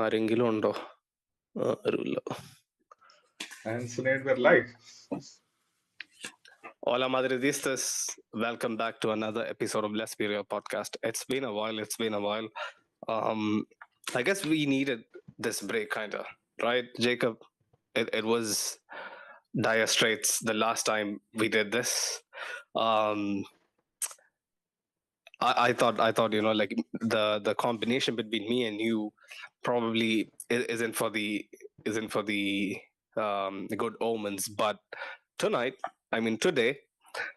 ആരെങ്കിലും ഉണ്ടോ? ആരുമില്ല. And Sunaid, we're live. Hola Madridistas, welcome back to another episode of Let's Be Real podcast. It's been a while. I guess we needed this break, kind of, right, Jacob? It was dire straits the last time we did this. um I thought like the combination between me and you probably isn't for the good omens, but tonight, I mean today,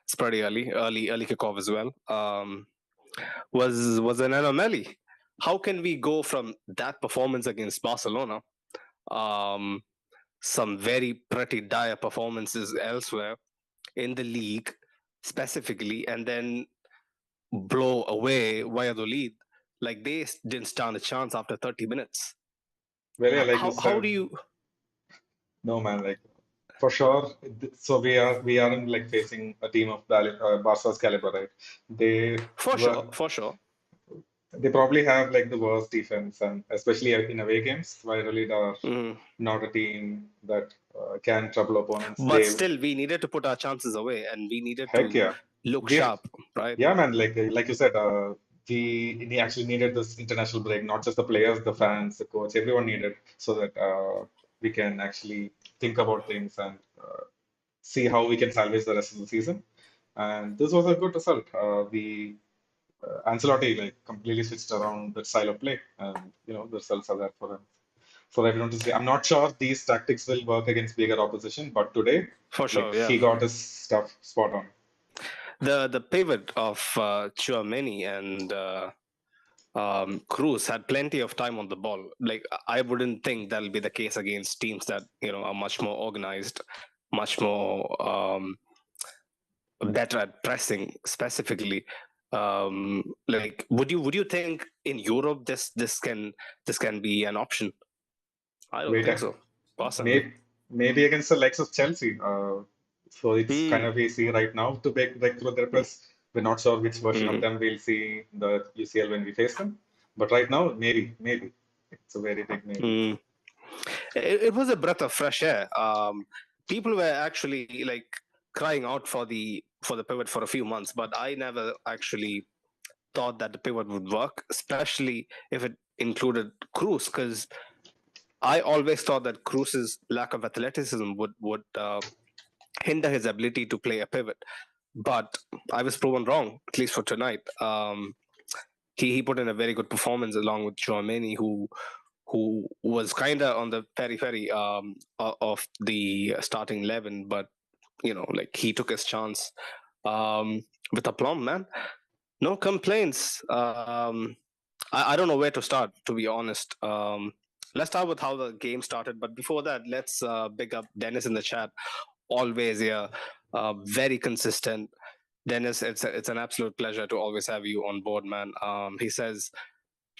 it's pretty early kickoff as well. Was an anomaly. How can we go from that performance against Barcelona, um, some very pretty dire performances elsewhere in the league specifically, and then blow away Valladolid like they didn't stand a chance after 30 minutes? Well, yeah, like you How said, do you? no man, like for sure. So we aren't like facing a team of Barca's caliber, right? They were For sure. they probably have like the worst defense, and especially in away games, Valladolid are Mhm. not a team that can trouble opponents. But They still, we needed to put our chances away, and we needed heck to yeah, look we sharp, right? yeah man, like you said, we actually needed this international break, not just the players, the fans, the coach, everyone needed so that we can actually think about things and see how we can salvage the rest of the season. And this was a good result. We Ancelotti like completely switched around that style of play, and the results are there for everyone to see. I'm not sure these tactics will work against bigger opposition, but today, For like sure, yeah. he got his stuff spot on. The pivot of Chouameni and Cruz had plenty of time on the ball. Like, I wouldn't think that'll be the case against teams that are much more organized, much more better at pressing specifically. Like, would you think in Europe this can be an option? I don't Wait, think so, personally. maybe against the likes of Chelsea. So it's kind Hmm. of easy right now to break through their press. We're not sure which version of Hmm. them we'll see in the UCL when we face them. But right now, maybe. It's a very big maybe. Hmm. It was a breath of fresh air. People were actually like crying out for the pivot for a few months, but I never actually thought that the pivot would work, especially if it included Cruz, because I always thought that Cruz's lack of athleticism would hinder his ability to play a pivot. But I was proven wrong, at least for tonight. He put in a very good performance along with Chouameni, who was kind of on the periphery of the starting 11, but like he took his chance with aplomb, man. No complaints. I don't know where to start, to be honest. Let's start with how the game started, but before that, let's big up Dennis in the chat. Always here, very consistent. Dennis, it's an absolute pleasure to always have you on board, man. He says,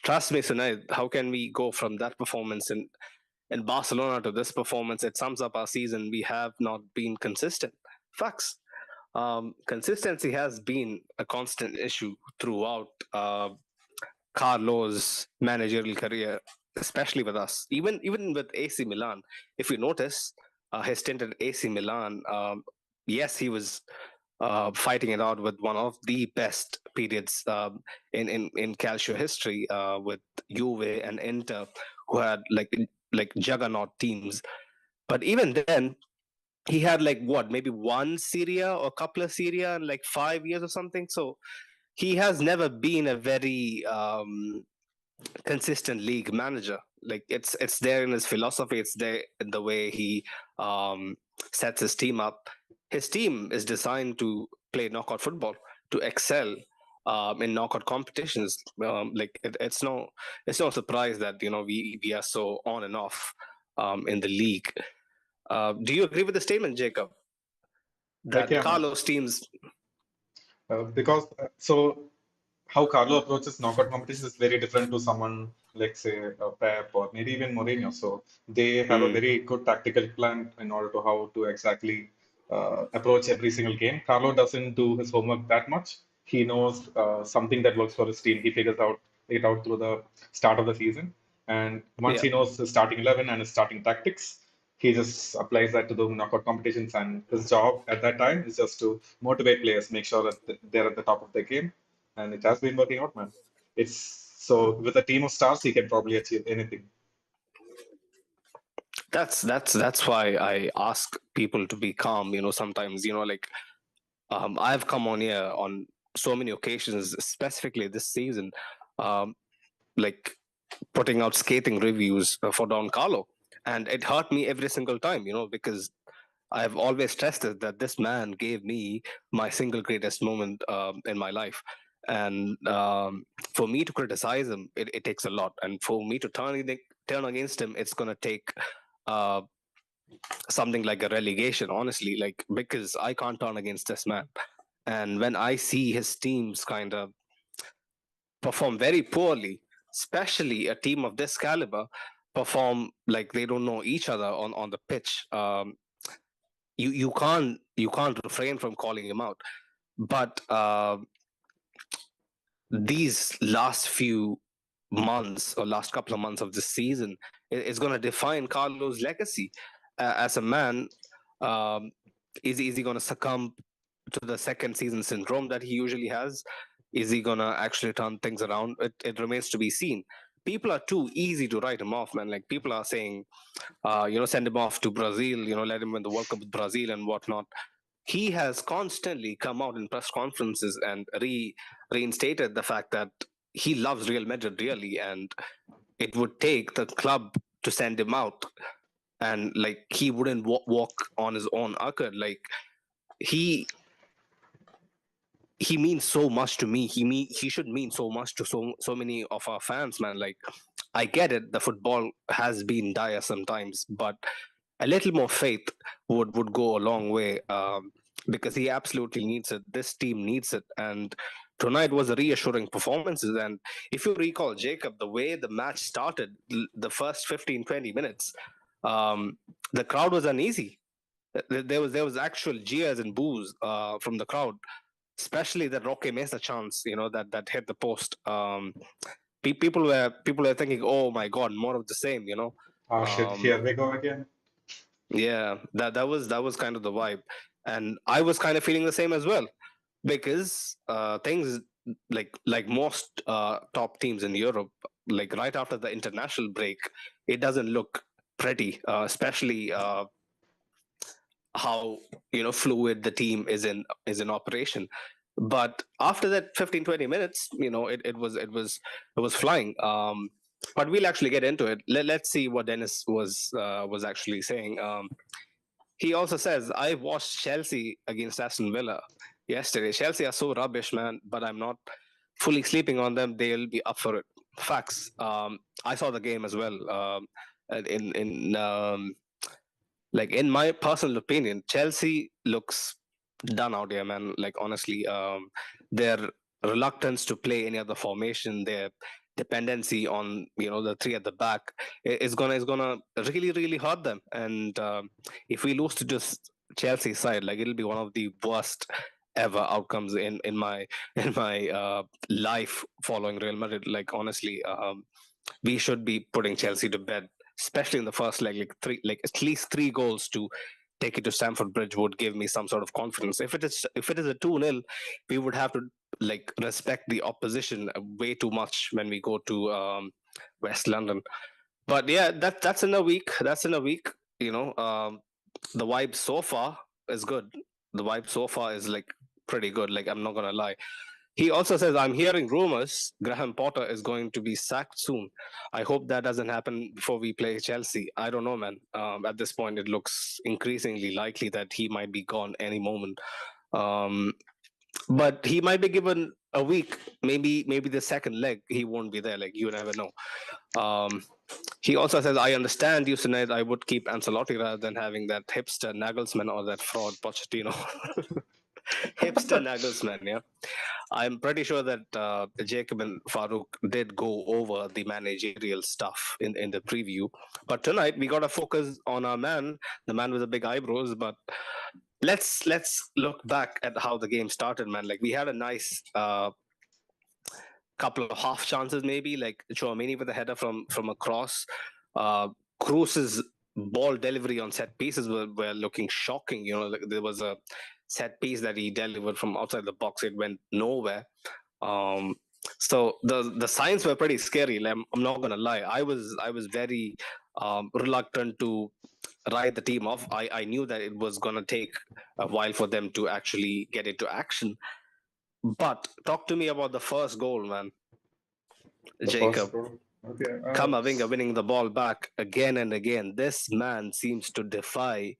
"Trust me, Sunay, how can we go from that performance in Barcelona to this performance? It sums up our season. We have not been consistent. Facts. Consistency has been a constant issue throughout Carlo's managerial career, especially with us. Even with AC Milan, if you notice, his stint at AC Milan, yes, he was fighting it out with one of the best periods in Calcio history with Juve and Inter, who had like juggernaut teams. But even then, he had like what, maybe one Serie A or a couple of Serie A in like 5 years or something. So he has never been a very consistent league manager. Like it's there in his philosophy. It's there in the way he um, sets his team up. His team is designed to play knockout football, to excel in knockout competitions. It's no surprise that we are so on and off in the league. Do you agree with the statement, Jacob, Heck that yeah, man. Carlos teams? Because so how Carlo approaches knockout competitions is very different to someone like say Pep or maybe even Mourinho. So they have a Mm, very good tactical plan in order to how to exactly approach every single game. Carlo doesn't do his homework that much. He knows something that works for his team. He figures out it out through the start of the season, And once Yeah. he knows his starting 11 and his starting tactics, he just applies that to the knockout competitions. And his job at that time is just to motivate players, make sure that they're at the top of their game. And it has been working out, man. It's so with a team of stars, he can probably achieve anything. That's why I ask people to be calm. Sometimes like I've come on here on so many occasions, specifically this season, um, like putting out scathing reviews for Don Carlo, and it hurt me every single time. Because I've always stressed it that this man gave me my single greatest moment in my life. And for me to criticize him, it takes a lot. And for me to turn against him, it's going to take uh, something like a relegation, honestly, like because I can't turn against this man. And when I see his teams kind of perform very poorly, especially a team of this caliber perform like they don't know each other on the pitch, you can't refrain from calling him out. But these last few months or last couple of months of this season is going to define Carlo's legacy as a man. Um, is he going to succumb to the second season syndrome that he usually has? Is he going to actually turn things around? It remains to be seen. People are too easy to write him off, man. Like people are saying, send him off to Brazil, let him win the World Cup with Brazil and whatnot. He has constantly come out in press conferences and reinstated the fact that he loves Real Madrid really, and it would take the club to send him out, and like he wouldn't walk on his own accord. Like he he means so much to me. He should mean so much to so many of our fans, man. Like I get it, the football has been dire sometimes, but a little more faith would go a long way, because he absolutely needs it. This team needs it, and tonight was a reassuring performances. And if you recall, Jacob, the way the match started, the first 15-20 minutes, um, the crowd was uneasy. There was actual jeers and boos from the crowd, especially the Roque Mesa chance, that hit the post. People were thinking, "Oh my God, more of the same," Oh shit, Um, here we go again. yeah, that was kind of the vibe, and I was kind of feeling the same as well, because things like most top teams in Europe, like right after the international break, it doesn't look pretty, especially how fluid the team is in operation. But after that 15-20 minutes, it was flying. But we'll actually get into it. Let's see what Dennis was actually saying. He also says, I watched Chelsea against Aston Villa yesterday. Chelsea are so rubbish, man, but I'm not fully sleeping on them. They'll be up for it. Facts. I saw the game as well. In my personal opinion, Chelsea looks done out here, man. Like honestly, their reluctance to play any other formation, their dependency on the three at the back is gonna really really hurt them. And if we lose to just Chelsea side, like it'll be one of the worst ever outcomes in my in my life following Real Madrid. Like honestly, we should be putting Chelsea to bed, especially in the first leg. Like at least three goals to take it to Stamford Bridge would give me some sort of confidence. If it is a 2-0, we would have to like respect the opposition way too much when we go to West London. But yeah, that's in a week. That's in a week. The vibe so far is good. The vibe so far is like pretty good. Like I'm not gonna lie. He also says, I'm hearing rumors Graham Potter is going to be sacked soon. I hope that doesn't happen before we play Chelsea. I don't know, man. At this point, it looks increasingly likely that he might be gone any moment. Um, but he might be given a week, maybe the second leg, he won't be there. Like, you never know. Um, he also says, I understand you, Sinead. I would keep Ancelotti rather than having that hipster Nagelsmann or that fraud Pochettino. Hipster Nagelsmann, yeah. I'm pretty sure that Jacob and Farouk did go over the managerial stuff in the preview. But tonight we got to focus on our man, the man with the big eyebrows. But let's look back at how the game started, man. Like we had a nice couple of half chances, maybe like Chouameni with a header from across. Cruz's ball delivery on set pieces were looking shocking. Like there was a set piece that he delivered from outside the box. It went nowhere. Um, so the signs were pretty scary. Like, I'm not gonna lie. I was very reluctant to write the team off. I knew that it was gonna take a while for them to actually get into action. But talk to me about the first goal, man. The first Jacob. goal. Okay. Kamavinga winning the ball back again and again. This man seems to defy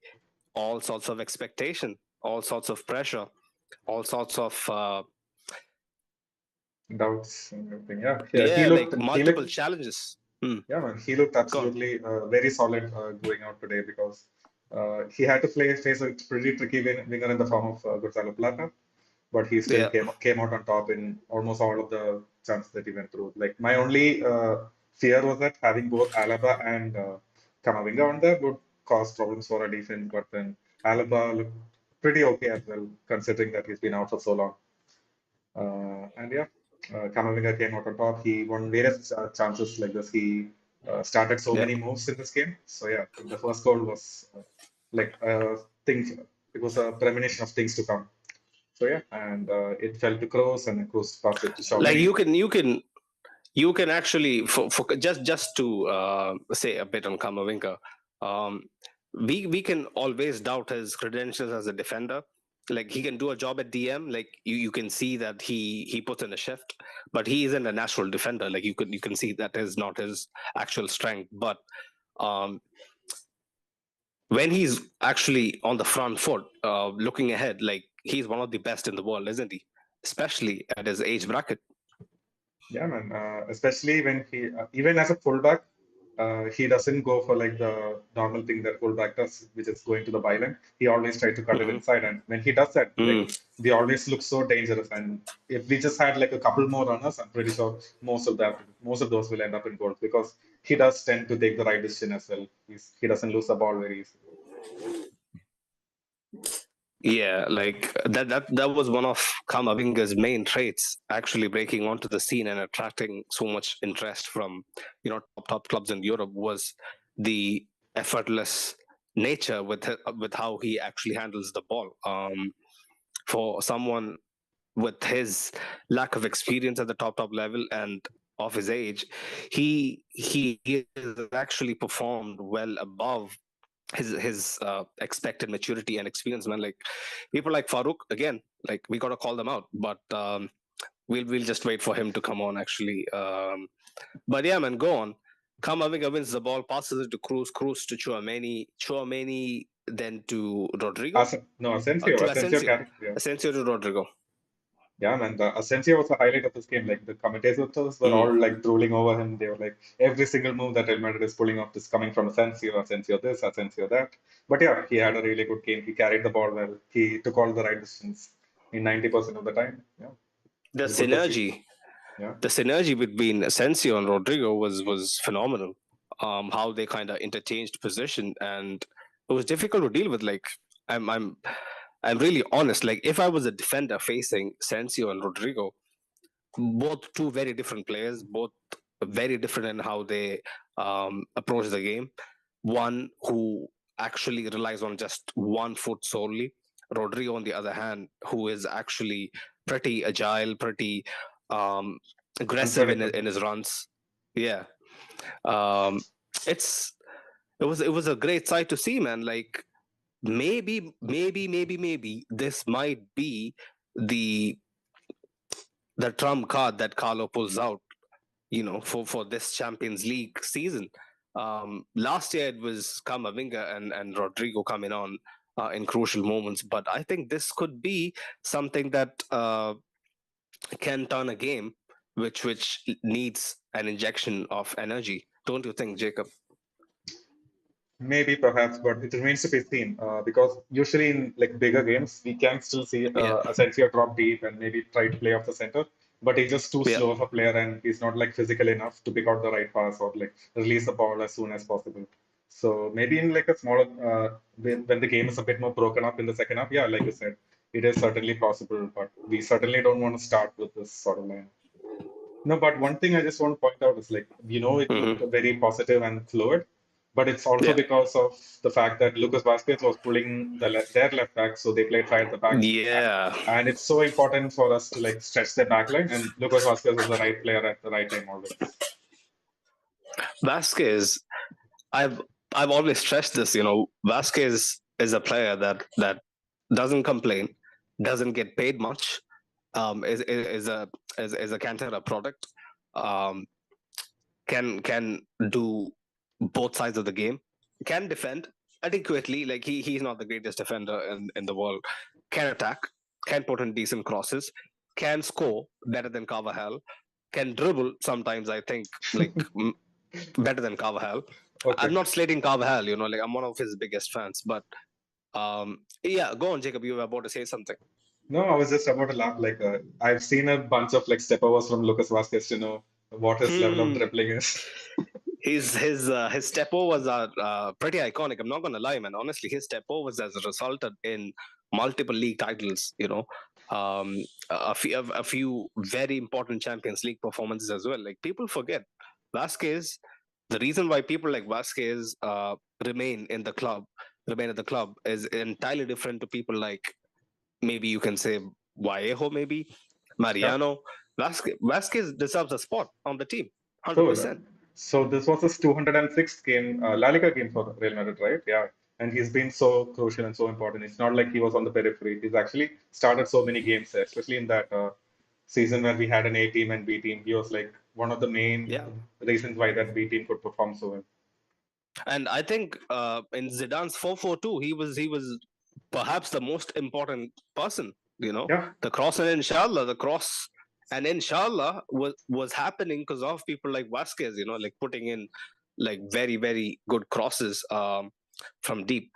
all sorts of expectation, all sorts of pressure, all sorts of Doubts and everything. Yeah, yeah. He yeah, looked. like He multiple looked. challenges. Hmm. Yeah, man. He looked Go on. absolutely very solid going out today because he had to face a pretty tricky winger in the form of Gonzalo Plata, but he still Yeah, came out on top in almost all of the chances that he went through. Like my only fear was that having both Alaba and Camavinga on there would cause problems for our defense, but then Alaba looked pretty okay as well, considering that he's been out for so long. And yeah, Camavinga came out on top. He won various chances like this. He started so yeah. many moves in this game. So yeah, the first goal was like things. It was a premonition of things to come. So yeah, and it fell to Kroos, and Kroos passed it to Like Shawnee. you can actually for just to say a bit on Kamavinga. Um, we can always doubt his credentials as a defender. Like he can do a job at DM. Like you can see that he puts in a shift, but he isn't a natural defender. Like you can see that is not his actual strength. But um, when he's actually on the front foot, looking ahead, like he's one of the best in the world, isn't he? Especially at his age bracket. Yeah, man. Especially when he, even as a fullback, he doesn't go for like the normal thing that fullback does, which is going to the byline. He always tries to cut it Hmm. inside, and when he does that, like Mm. we always look so dangerous. And if we just had like a couple more runners, I'm pretty sure most of those will end up in goals because he does tend to take the right decision as well. He doesn't lose the ball very easily. Yeah, like that was one of Kamavinga's main traits, actually breaking onto the scene and attracting so much interest from top clubs in Europe was the effortless nature with how he actually handles the ball. For someone with his lack of experience at the top level and of his age, he has actually performed well above his expected maturity and experience, man. Like people like Farouk, again, like we gotta call them out, but we'll just wait for him to come on actually. But yeah, man, go on. Kamavinga wins the ball, passes it to Cruz to Chouameni then to Rodrigo, No, Asensio, to Asensio Asensio, carried. Yeah. Asensio to Rodrigo. Yeah, man, the Asensio was the highlight of this game. Like the commentators were Mm. all like drooling over him. They were like, every single move that Real Madrid is pulling off is coming from Asensio, Asensio this, Asensio that. But yeah, he had a really good game. He carried the ball well. He took all the right decisions in 90% of the time. Yeah, The it's good to see. synergy, Yeah, the synergy between Asensio and Rodrigo was phenomenal. How they kind of interchanged position, and it was difficult to deal with. Like I'm I'm I'm really honest. Like if I was a defender facing Asensio and Rodrigo, both two very different players, both very different in how they approach the game. One who actually relies on just one foot solely. Rodrigo, on the other hand, who is actually pretty agile, pretty um, aggressive unpredictable. in his runs. Yeah, um, it's it was a great sight to see, man. Like maybe this might be the the trump card that Carlo pulls out, for this Champions League season. Last year it was Camavinga and Rodrigo coming on in crucial moments, but I think this could be something that can turn a game which needs an injection of energy. Don't you think, Jacob? Maybe, perhaps, but it remains to be seen. Because usually in like bigger games, we can still see Yeah, Asensio drop deep and maybe try to play off the center. But he's just too yeah. slow of a player, and he's not like physical enough to pick out the right pass or like release the ball as soon as possible. So maybe in like a smaller, when the game is a bit more broken up in the second half, yeah, like you said, it is certainly possible. But we certainly don't want to start with this sort of line. No, but one thing I just want to point out is like, it looked Hmm. very positive and fluid, but it's also Yeah. because of the fact that Lucas Vazquez was pulling their left back, so they played five at the back. Yeah. And it's so important for us to like stretch their back line, and Lucas Vazquez was the right player at the right time always. Vasquez, I've I've always stressed this. Vasquez is a player that doesn't complain, doesn't get paid much. Is a Cantera product. Um, can do both sides of the game. Can defend adequately. Like he's not the greatest defender in the world. Can attack. Can put in decent crosses. Can score better than Carvajal. Can dribble sometimes. I think like better than Carvajal. I'm Okay. not slating Carvajal. Like I'm one of his biggest fans. But yeah, go on, Jacob. You were about to say something. No, I was just about to laugh. Like, I've seen a bunch of like stepovers from Lucas Vazquez to know what his level of Hmm. dribbling is. His step overs are pretty iconic. I'm not gonna lie, man. Honestly, his step overs has resulted in multiple league titles. A few very important Champions League performances as well. Like people forget Vasquez. The reason why people like Vasquez remain in the club, remain at the club, is entirely different to people like maybe you can say Vallejo, maybe Yeah, Mariano. Vasquez deserves a spot on the team, one hundred cool. percent. So this was his 206th game, La Liga game for Real Madrid, right? Yeah. And he's been so crucial and so important. It's not like he was on the periphery. He's actually started so many games there, especially in that season where we had an A team and B team. He was like one of the main Yeah. reasons why that B team could perform so well. And I think in Zidane's 4-4-2, he was perhaps the most important person. Yeah, The cross and inshallah, the cross and inshallah was happening because of people like Vasquez. Like putting in like very very good crosses from deep.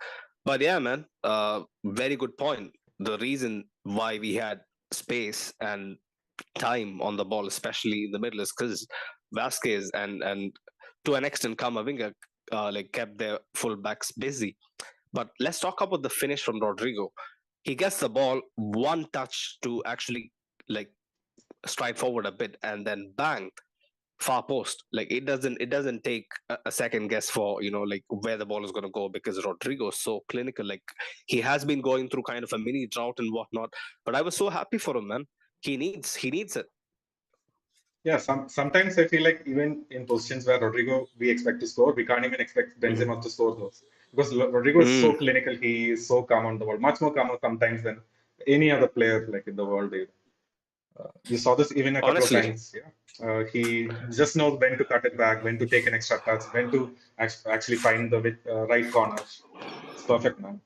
But yeah, man, very good point. The reason why we had space and time on the ball, especially in the middle, is because Vasquez and to an extent Kamavinga like kept their fullbacks busy. But let's talk about the finish from Rodrigo. He gets the ball one touch to actually like stride forward a bit, and then bang, far post. Like it doesn't take a second guess for like where the ball is going to go, because Rodrigo is so clinical. Like he has been going through kind of a mini drought and whatnot, but I was so happy for him, man. He needs it. yeah. Sometimes I feel like even in positions where Rodrigo we expect to score, we can't even expect Mhm. Benzema to score those because Rodrigo is so Mm, clinical. He is so calm on the ball, much more calm sometimes than any other player like in the world. You saw this even a couple of honestly. times. Yeah, he just knows when to cut it back, when to take an extra touch, when to actually find the right corners. It's perfect, man.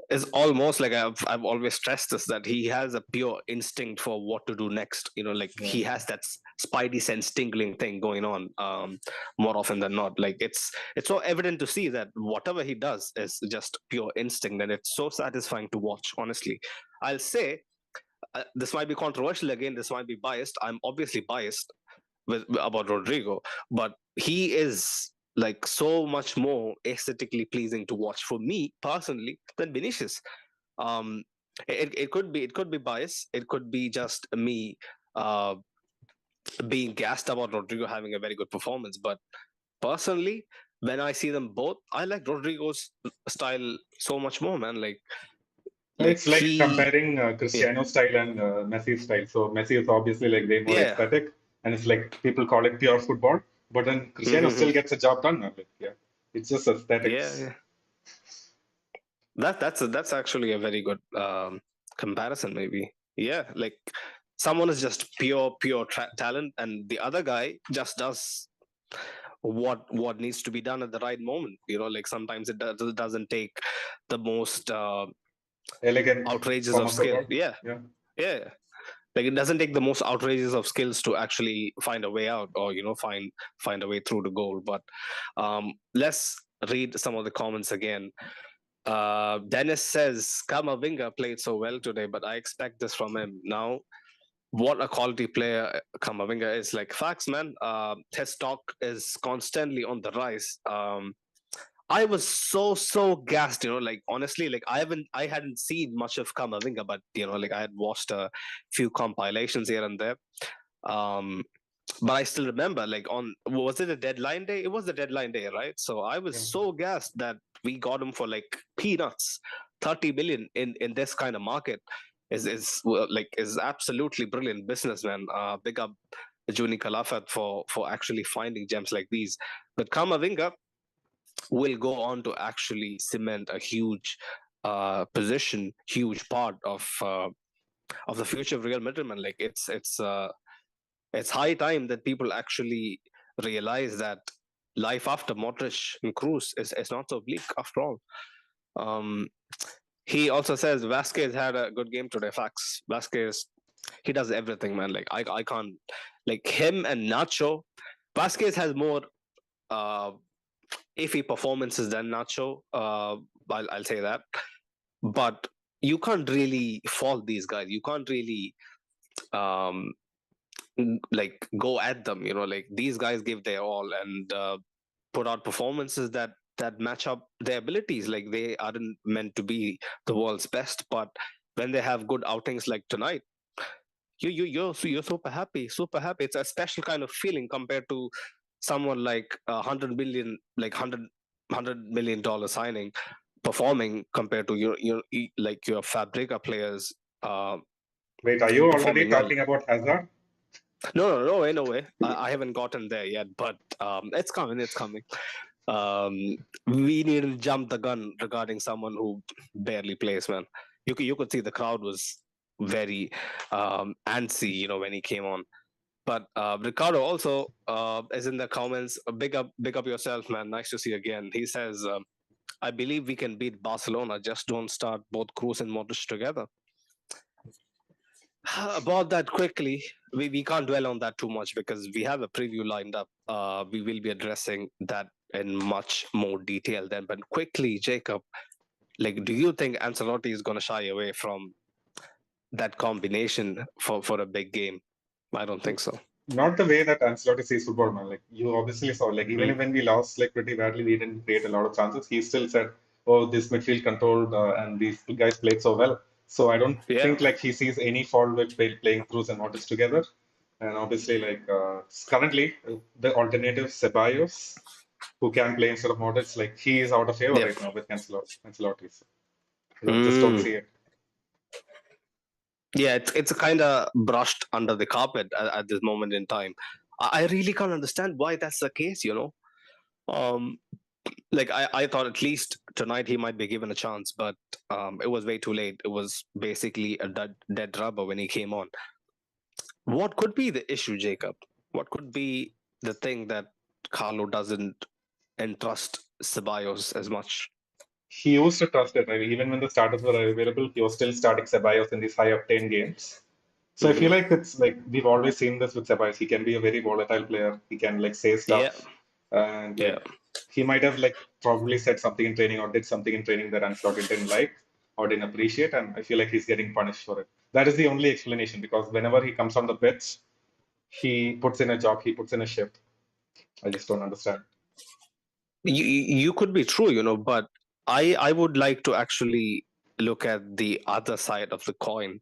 It's almost like I've always stressed this, that he has a pure instinct for what to do next. Like Yeah. he has that spidey sense tingling thing going on more often than not. Like it's so evident to see that whatever he does is just pure instinct, and it's so satisfying to watch. Honestly, I'll say this might be controversial again. This might be biased. I'm obviously biased about Rodrigo, but he is like so much more aesthetically pleasing to watch for me personally than Vinicius. Um, it could be bias. It could be just me uh, being gassed about Rodrigo having a very good performance. But personally, when I see them both, I like Rodrigo's style so much more, man. Like It's like he, comparing yeah, Cristiano style and Messi style. So Messi is obviously like way more yeah. aesthetic, and it's like people call it pure football. But then Cristiano Mm-hmm. still gets a job done. Like, yeah, it's just Yeah, aesthetics. yeah. That's actually a very good comparison, maybe. Yeah, like someone is just pure talent, and the other guy just does what needs to be done at the right moment. Like sometimes it doesn't take the most Elegant outrageous form of of skill. football. Yeah, Yeah. yeah. Like it doesn't take the most outrageous of skills to actually find a way out, or find a way through the goal. But let's read some of the comments again. Dennis says Kamavinga played so well today, but I expect this from him. Now, what a quality player Kamavinga is. Like facts, man. His stock is constantly on the rise. I was so gassed, like honestly, like I hadn't seen much of Kamavinga, but like I had watched a few compilations here and there. Um, but I still remember, like was it a deadline day? It was the deadline day, right? So I was Yeah. so gassed that we got him for like peanuts. 30 million in this kind of market is absolutely brilliant business, man. Big up Juni Kalafat for actually finding gems like these. But Kamavinga will go on to actually cement a huge position, huge part of the future of Real Madrid, man. Like it's high time that people actually realize that life after Modric and Cruz is not so bleak after all. Um, he also says Vasquez had a good game today. Facts. Vasquez, he does everything, man. Like I can't like him and Nacho. Vasquez has more uh, iffy performances than Nacho. I'll say that, but you can't really fault these guys. You can't really um, like go at them. Like these guys give their all and put out performances that match up their abilities. Like they aren't meant to be the world's best, but when they have good outings like tonight, you're super happy, super happy. It's a special kind of feeling compared to someone like 100 million, like $100 million signing performing compared to your like your Fabrica players uh, Wait, are you already performing well. talking about Hazard? No way, no way. I haven't gotten there yet, but it's coming. It's coming. We need to jump the gun regarding someone who barely plays, man. You could see the crowd was very antsy, when he came on. But Ricardo also is in the comments. Big up yourself, man. Nice to see you again. He says, "I believe we can beat Barcelona. Just don't start both Cruz and Modric together." About that quickly, we can't dwell on that too much because we have a preview lined up. We will be addressing that in much more detail then. But quickly, Jacob, like, do you think Ancelotti is going to shy away from that combination for a big game? I don't think so. Not the way that Ancelotti sees football, man. Like you obviously saw, like even Mm. when we lost like pretty badly, we didn't create a lot of chances. He still said, "Oh, this midfield controlled and these guys played so well." So I don't Yeah. think like he sees any fault with playing Cruz and Modric together. And obviously, like currently, the alternative Ceballos, who can play instead of Modric, like he is out of favor Yep. right now with Ancelotti. So I just don't Mm. see it. Yeah, it's kind of brushed under the carpet at this moment in time. I really can't understand why that's the case. Um, like I thought at least tonight he might be given a chance, but it was way too late. It was basically a dead rubber when he came on. What could be the issue, Jacob? What could be the thing that Carlo doesn't entrust Ceballos as much? He used to trust it, right? Even when the starters were available, he was still starting Ceballos in these high octane games. So I feel Hmm. like it's like we've always seen this with Ceballos. He can be a very volatile player. He can like say Yeah, stuff, and yeah. like he might have like probably said something in training or did something in training that Ancelotti didn't like or didn't appreciate, and I feel like he's getting punished for it. That is the only explanation because whenever he comes on the pitch, he puts in a job, he puts in a shift. I just don't understand. You could be true, but I would like to actually look at the other side of the coin.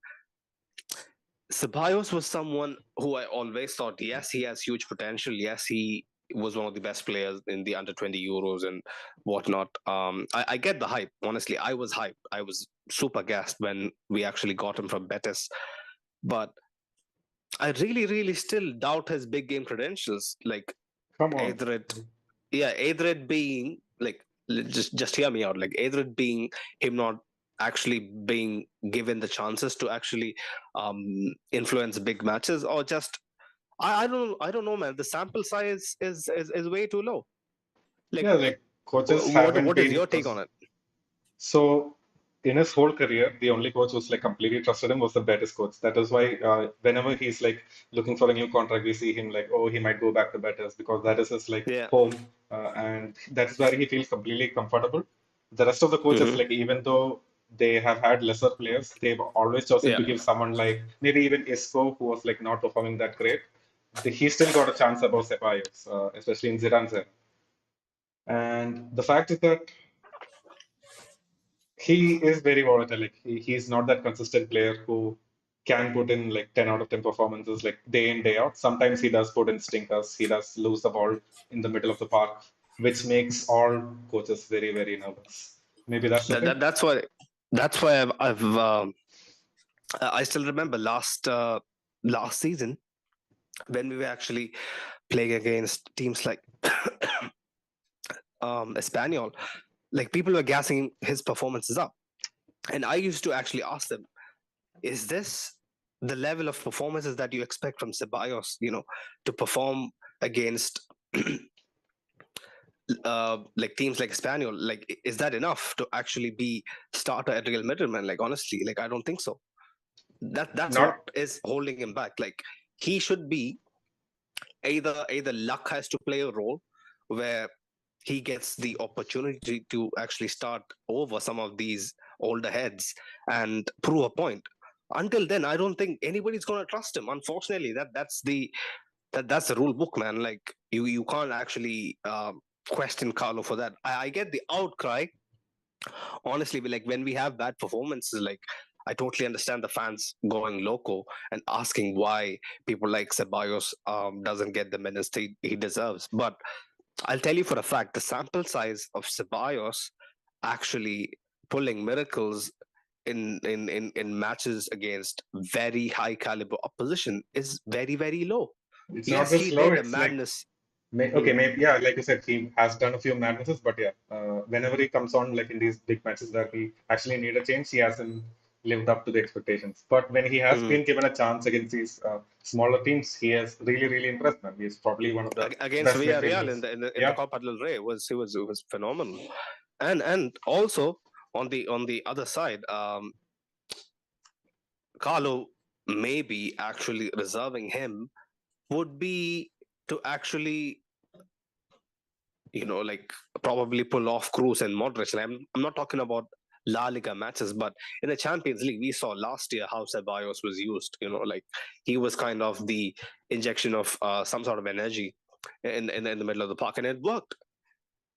Ceballos was someone who I always thought, yes, he has huge potential. Yes, he was one of the best players in the under 20 Euros and whatnot. I get the hype. Honestly, I was hyped. I was super gassed when we actually got him from Betis. But I really still doubt his big game credentials. Like Come on. either either it being like just hear me out. Like either it being him not actually being given the chances to actually influence big matches, or just I don't know, man. The sample size is way too low. Like, Yeah, like coaches what haven't what is been your take on it? so in his whole career, the only coach who's like completely trusted him was the Betis coach. That is why whenever he's like looking for a new contract, we see him like, oh, he might go back to Betis because that is his like Yeah. home, and that's where he feels completely comfortable. The rest of the coaches, Hmm. like even though they have had lesser players, they've always chosen Yeah. to give someone like maybe even Isco, who was like not performing that great. He still got a chance above Ceballos, especially in Zidane's era. And the fact is that he is very volatile. Like he's not that consistent player who can put in like 10 out of 10 performances like day in, day out. Sometimes he does put in stinkers. He does lose the ball in the middle of the park, which makes all coaches very, very nervous. Maybe that's the thing. That's why I still remember last season when we were actually playing against teams like Espanyol, like people were gassing his performances up. And I used to actually ask them, is this the level of performances that you expect from Ceballos, to perform against like teams like Espanyol? Like, is that enough to actually be starter at Real Madrid, man? Like, honestly, like I don't think so. That's what Not is holding him back. Like, he should be either luck has to play a role where he gets the opportunity to actually start over some of these older heads and prove a point. Until then, I don't think anybody's going to trust him. Unfortunately, that's the rule book, man. Like you can't actually question Carlo for that. I get the outcry, honestly. Like when we have bad performances, like I totally understand the fans going loco and asking why people like Ceballos doesn't get the minutes he deserves. But I'll tell you for a fact, the sample size of Ceballos actually pulling miracles in matches against very high caliber opposition is very, very low. it's not Yes, just he slow, did a it's like madness. Okay, Mm. maybe yeah, like you said, he has done a few madnesses, but yeah, whenever he comes on, like in these big matches that we actually need a change, he hasn't lived up to the expectations. But when he has Mm. been given a chance against these smaller teams, he has really, really impressed them. He's probably one of the Against best Villarreal midfielders. in the Yeah, Copa del Rey was phenomenal. And also on the other side, Carlo maybe actually reserving him would be to actually like probably pull off Cruz and Modric. And I'm not talking about La Liga matches, but in the Champions League, we saw last year how Ceballos was used. Like he was kind of the injection of some sort of energy in the middle of the park, and it worked.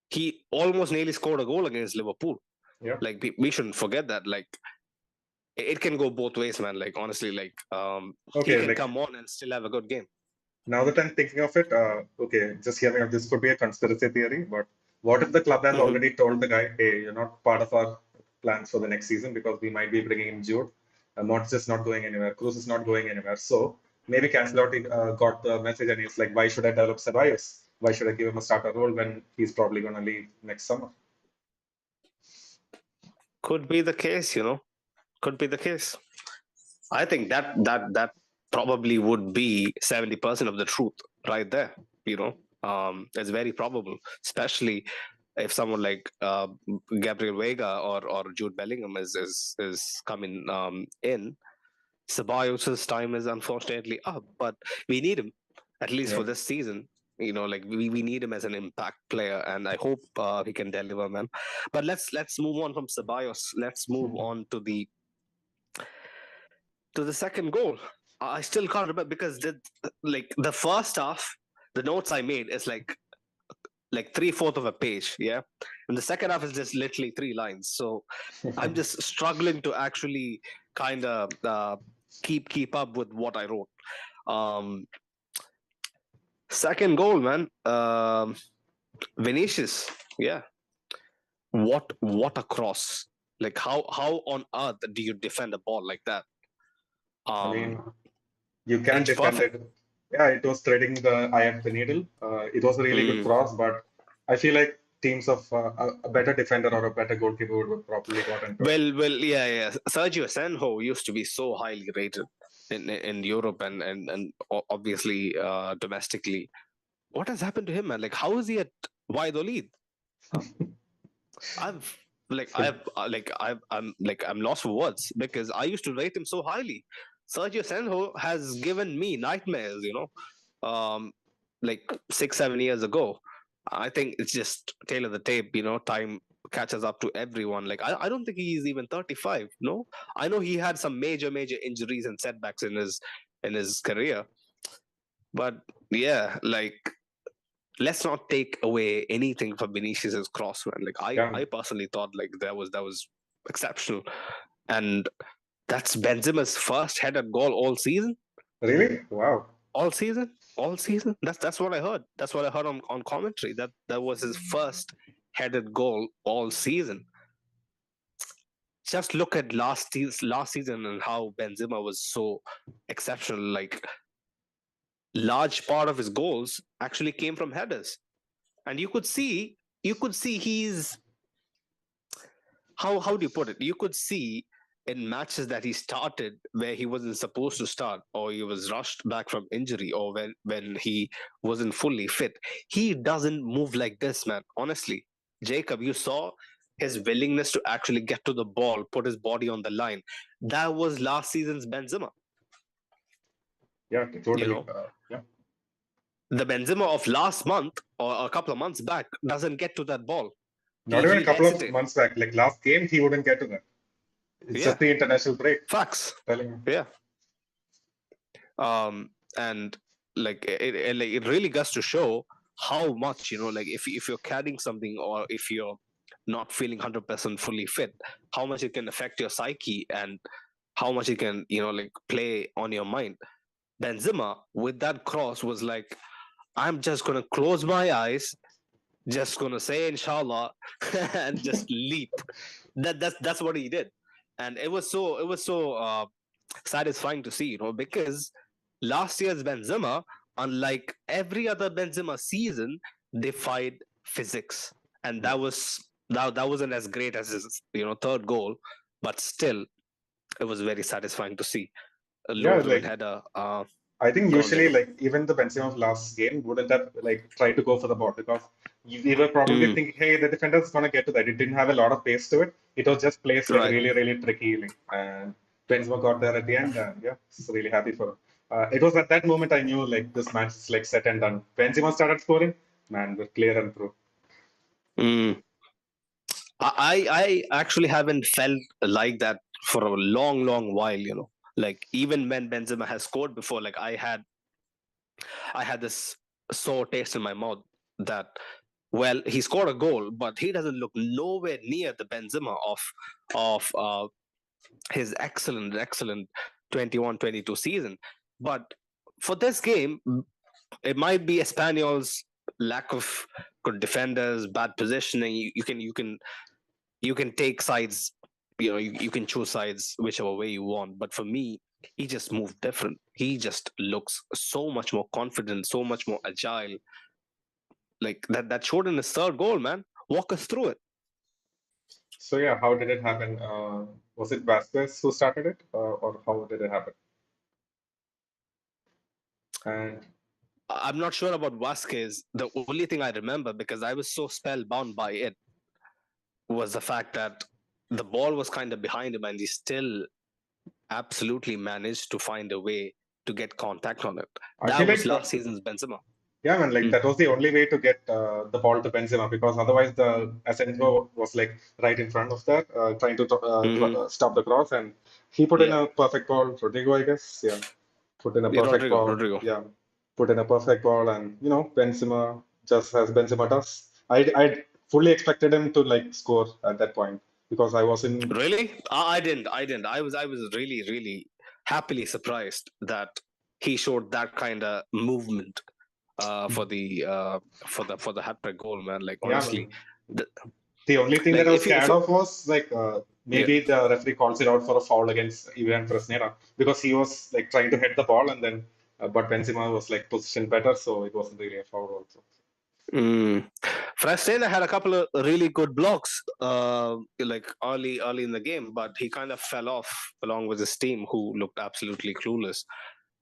He almost nearly scored a goal against Liverpool. yeah. Like we shouldn't forget that. Like it can go both ways, man. Like honestly, like he Okay, can like come on and still have a good game. now that I'm thinking of it, okay, just hear me out. This could be a conspiracy theory, but what if the club has Hmm. already told the guy, hey, you're not part of our plans for the next season because we might be bringing in Jude. Mott's is not going anywhere. Cruz is not going anywhere. So maybe Cancelotti got the message and he's like, why should I develop Ceballos? Why should I give him a starter role when he's probably going to leave next summer? Could be the case. Could be the case. I think that probably would be 70% of the truth right there. It's very probable, especially if someone like Gabriel Vega or Jude Bellingham is coming in. Ceballos' time is unfortunately up, but we need him at least Yeah. for this season. Like we need him as an impact player, and I hope he can deliver, man. But let's move on from Ceballos. Let's move on to the second goal. I still can't remember because the first half, the notes I made is like three-fourths of a page, yeah, and the second half is just literally three lines. So I'm just struggling to actually kind of keep up with what I wrote. Um, Second goal, man. Vinicius, yeah. What a cross! Like how on earth do you defend a ball like that? I Um, mean, you can Inch defend perfect. it. Yeah, it was threading the eye of the needle. It was a really good Mm. cross, but I feel like teams of a better defender or a better goalkeeper would have probably got into it. Well, yeah, yeah. Sergio Senjo used to be so highly rated in Europe and obviously domestically. What has happened to him, man? Like, how is he at Valladolid? I've like But I'm lost for words because I used to rate him so highly. Sergio Senjo has given me nightmares. Like 6 7 years ago. I think it's just tail of the tape. Time catches up to everyone. Like I don't think he's even 35. No, I know he had some major injuries and setbacks in his career, but yeah, like let's not take away anything from Vinicius's cross, man. Like Yeah, I personally thought like that was exceptional, and that's Benzema's first headed goal all season. really? Wow. All season, all season. That's what I heard. That's what I heard on commentary. That was his first headed goal all season. Just look at last season and how Benzema was so exceptional. Like large part of his goals actually came from headers, and you could see he's how do you put it? You could see in matches that he started where he wasn't supposed to start, or he was rushed back from injury, or when he wasn't fully fit. He doesn't move like this, man. Honestly, Jacob, you saw his willingness to actually get to the ball, put his body on the line. That was last season's Benzema. Yeah, You totally. know, Yeah. the Benzema of last month or a couple of months back doesn't get to that ball. Not even a He couple of hesitates. months back, like last game, he wouldn't get to that. It's Yeah, just the international break. facts. Telling me. Yeah. And like it really goes to show how much, like if you're carrying something, or if you're not feeling 100% fully fit, how much it can affect your psyche, and how much it can, like play on your mind. Benzema with that cross was like, I'm just gonna close my eyes, just gonna say inshallah, and just leap. That's what he did. And it was so satisfying to see, because last year's Benzema, unlike every other Benzema season, defied physics, and that wasn't as great as his third goal, but still it was very satisfying to see a Yeah, low-thrown like header I think gone usually in. like even the Benzema of last game wouldn't have like tried to go for the ball because we were probably Mm, thinking, hey, the defender's gonna get to that. It didn't have a lot of pace to it. It was just placed like right. really, really tricky, and Benzema got there at the end, and yeah, just really happy for him. It was at that moment I knew like this match is like set and done. Benzema started scoring, man, we're clear and through. Mm. I actually haven't felt like that for a long, long while. Like even when Benzema has scored before, like I had this sore taste in my mouth that, well, he scored a goal, but he doesn't look nowhere near the Benzema of his excellent 21-22 season. But for this game, it might be Espanyol's lack of good defenders, bad positioning. You can take sides. You can choose sides whichever way you want. But for me, he just moved different. He just looks so much more confident, so much more agile. Like that showed in his third goal, man. Walk us through it. So yeah, how did it happen? Was it Vasquez who started it, or how did it happen? And I'm not sure about Vasquez. The only thing I remember, because I was so spellbound by it, was the fact that the ball was kind of behind him, and he still absolutely managed to find a way to get contact on it. I feel That was like last season's Benzema. yeah, man, like Mm. that was the only way to get the ball to Benzema because otherwise the Asenjo was like right in front of that, trying to Hmm. stop the cross, and he put in Yeah, a perfect ball. Rodrigo, I guess, yeah, put in a perfect Rodrigo. ball. Rodrigo. Yeah, put in a perfect ball, and Benzema just as Benzema does. I fully expected him to like score at that point because I was in. Really? I didn't. I didn't. I was really, really happily surprised that he showed that kind of movement for the hat trick goal, man. Like Yeah, honestly, man. the, The only thing that like I was if scared you of was like yeah. maybe the referee calls it out for a foul against Ivan Fresneda because he was like trying to hit the ball and then but Benzema was like positioned better, so it wasn't really a foul also. Mm. Frastena had a couple of really good blocks, like early in the game, but he kind of fell off along with his team, who looked absolutely clueless.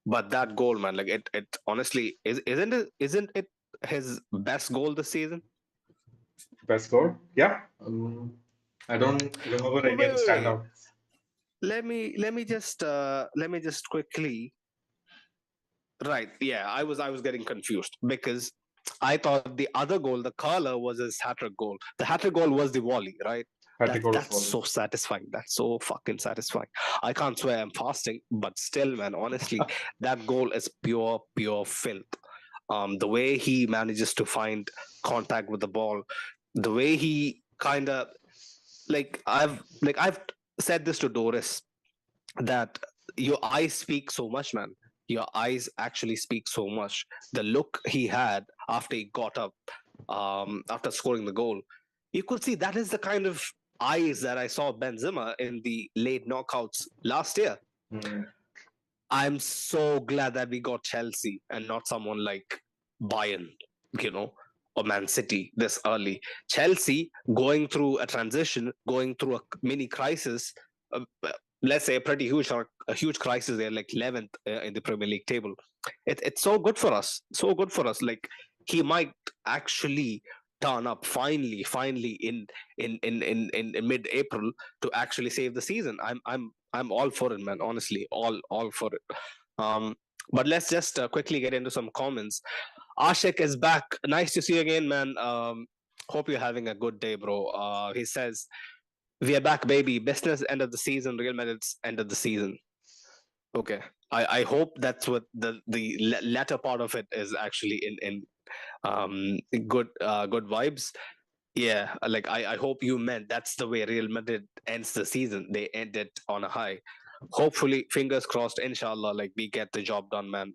But that goal, man, like it honestly isn't it his best goal this season? Best score? Yeah. I don't remember Wait, any wait, other wait. standout. Let me just quickly. Right, yeah, I was getting confused because I thought the other goal, the curler, was his hat trick goal. The hat trick goal was the volley, right? Patrick That goal was that's volley. so satisfying. That's so fucking satisfying. I can't swear I'm fasting, but still, man, honestly, that goal is pure filth. The way he manages to find contact with the ball, the way he kind of I've said this to Doris that your eyes speak so much, man. Your eyes actually speak so much. The look he had after he got up, after scoring the goal, you could see that is the kind of eyes that I saw Benzema in the late knockouts last year. Mm. I'm so glad that we got Chelsea and not someone like Bayern, you know, or Man City this early. Chelsea going through a transition, going through a mini crisis, let's say a pretty huge or a huge crisis. They're like 11th in the Premier League table. It's so good for us, so good for us. Like he might actually turn up finally in mid-April to actually save the season. I'm all for it, man. Honestly, all for it. Um, but let's just quickly get into some comments. Ashik is back. Nice to see you again, man. Hope you're having a good day, bro. He says, "We are back, baby. Business end of the season. Real Madrid's end of the season." Okay. I hope that's what the latter part of it is actually in good vibes. Yeah, like I hope you meant that's the way Real Madrid ends the season. They end it on a high. Hopefully, fingers crossed, inshallah, like we get the job done, man.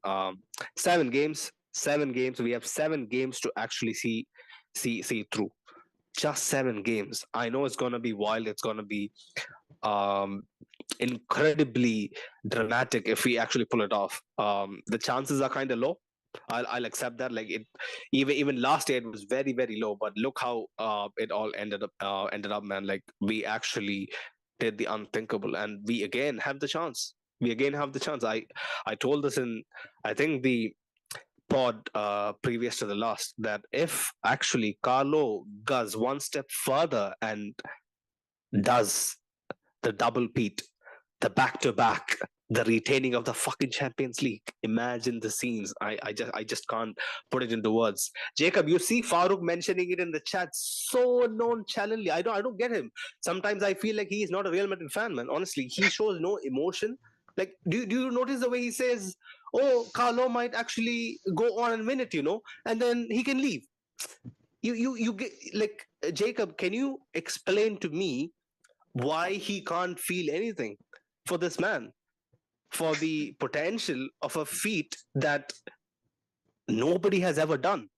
7 games, 7 games. We have 7 games to actually see through. Just 7 games. I know it's gonna be wild. It's gonna be um incredibly dramatic if we actually pull it off. The chances are kind of low. I'll accept that. Like it, even last year it was very low. But look how it all ended up, man. Like we actually did the unthinkable, and we again have the chance. We again have the chance. I told this in I think the pod previous to the last that if actually Carlo goes one step further and does the double peat, the back to back, the retaining of the fucking Champions League. Imagine the scenes. I just can't put it into words. Jacob, you see Farouk mentioning it in the chat so nonchalantly. I don't get him. Sometimes I feel like he is not a Real Madrid fan, man. Honestly, he shows no emotion. Like, do you notice the way he says, "Oh, Carlo might actually go on and win it," and then he can leave. You get like Jacob. Can you explain to me why he can't feel anything for this man, for the potential of a feat that nobody has ever done,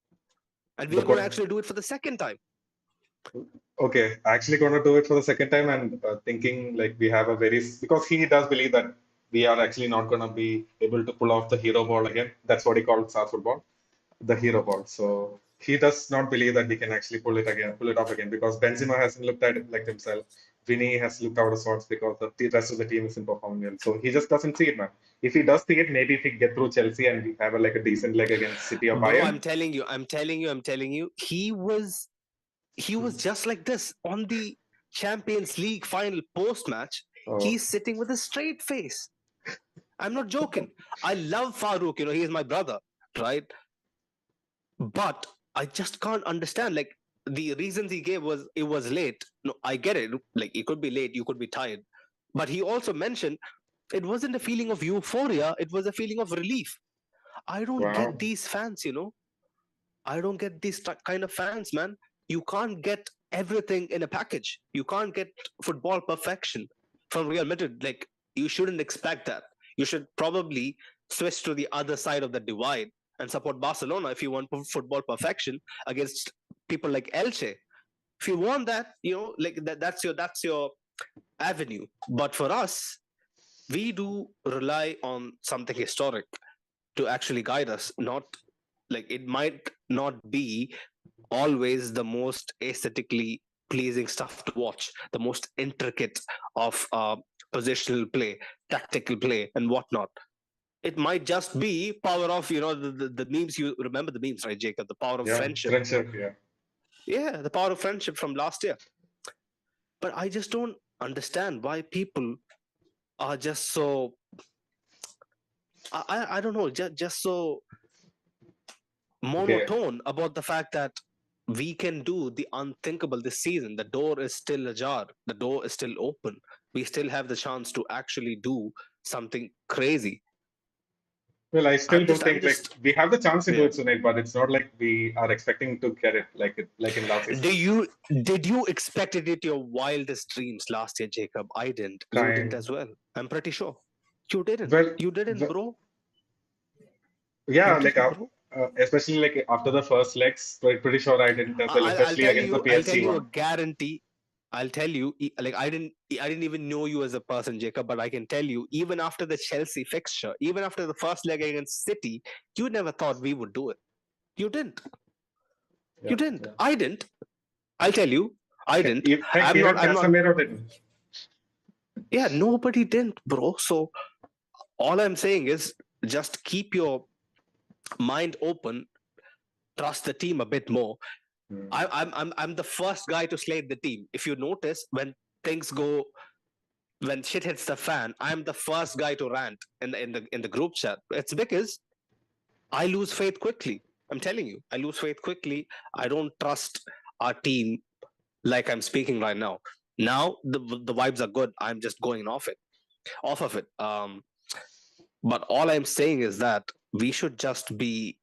and The we're going to pot actually do it for the second time. Okay, actually gonna do it for the second time and thinking like we have a because he does believe that we are actually not gonna be able to pull off the hero ball again. That's what he calls our football, the hero ball. So he does not believe that we can actually pull it off again because Benzema hasn't looked at it like himself. Vinny has looked out of sorts because the rest of the team isn't performing well. So he just doesn't see it, man. If he does see it, maybe if he get through Chelsea and we have like a decent leg against City or Bro, Bayern. I'm telling you, he was just like this on the Champions League final post match. Oh, He's sitting with a straight face. I'm not joking. I love Farouk, he is my brother, right? But I just can't understand. Like the reasons he gave was it was late. No, I get it. Like it could be late, you could be tired. But he also mentioned it wasn't a feeling of euphoria, it was a feeling of relief. I don't get wow. these fans. I don't get these kind of fans, man. You can't get everything in a package. You can't get football perfection from Real Madrid. Like you shouldn't expect that. You should probably switch to the other side of the divide and support Barcelona if you want football perfection against people like Elche. If you want that, like that's your avenue. But for us, we do rely on something historic to actually guide us. Not like it might not be always the most aesthetically pleasing stuff to watch, the most intricate of positional play, tactical play, and whatnot. It might just be power of the memes. You remember the memes, right, Jacob? The power of Yeah, friendship. friendship, yeah. Yeah, the power of friendship from last year. But I just don't understand why people are just so I don't know, just so Okay, monotone about the fact that we can do the unthinkable this season. The door is still ajar. The door is still open. We still have the chance to actually do something crazy. Well, I still do I'm think like just, we have the chance to do yeah. it tonight, but it's not like we are expecting to get it like in last season. Did you expected it your wildest dreams last year, Jacob? I didn't. You didn't Kind as well. I'm pretty sure. You didn't. well, You didn't, the, bro. yeah, You like didn't, bro. especially like after the first legs, pretty sure I didn't as well, especially against the I'll tell PSG you a one. guarantee. I'll tell you, like I didn't even know you as a person, Jacob. But I can tell you, even after the Chelsea fixture, even after the first leg against City, you never thought we would do it. You didn't. You Yeah, didn't. yeah. I didn't. I'll tell you, I didn't. Heck, I'm not. even I'm not. Casemiro didn't. Yeah, nobody didn't, bro. So all I'm saying is just keep your mind open, trust the team a bit more. Hmm. I'm the first guy to slate the team. If you notice, things go when shit hits the fan, I'm the first guy to rant in the group chat. It's because I lose faith quickly. I'm telling you, I lose faith quickly. I don't trust our team like I'm speaking right now. Now the vibes are good. I'm just going off of it. But all I'm saying is that we should just be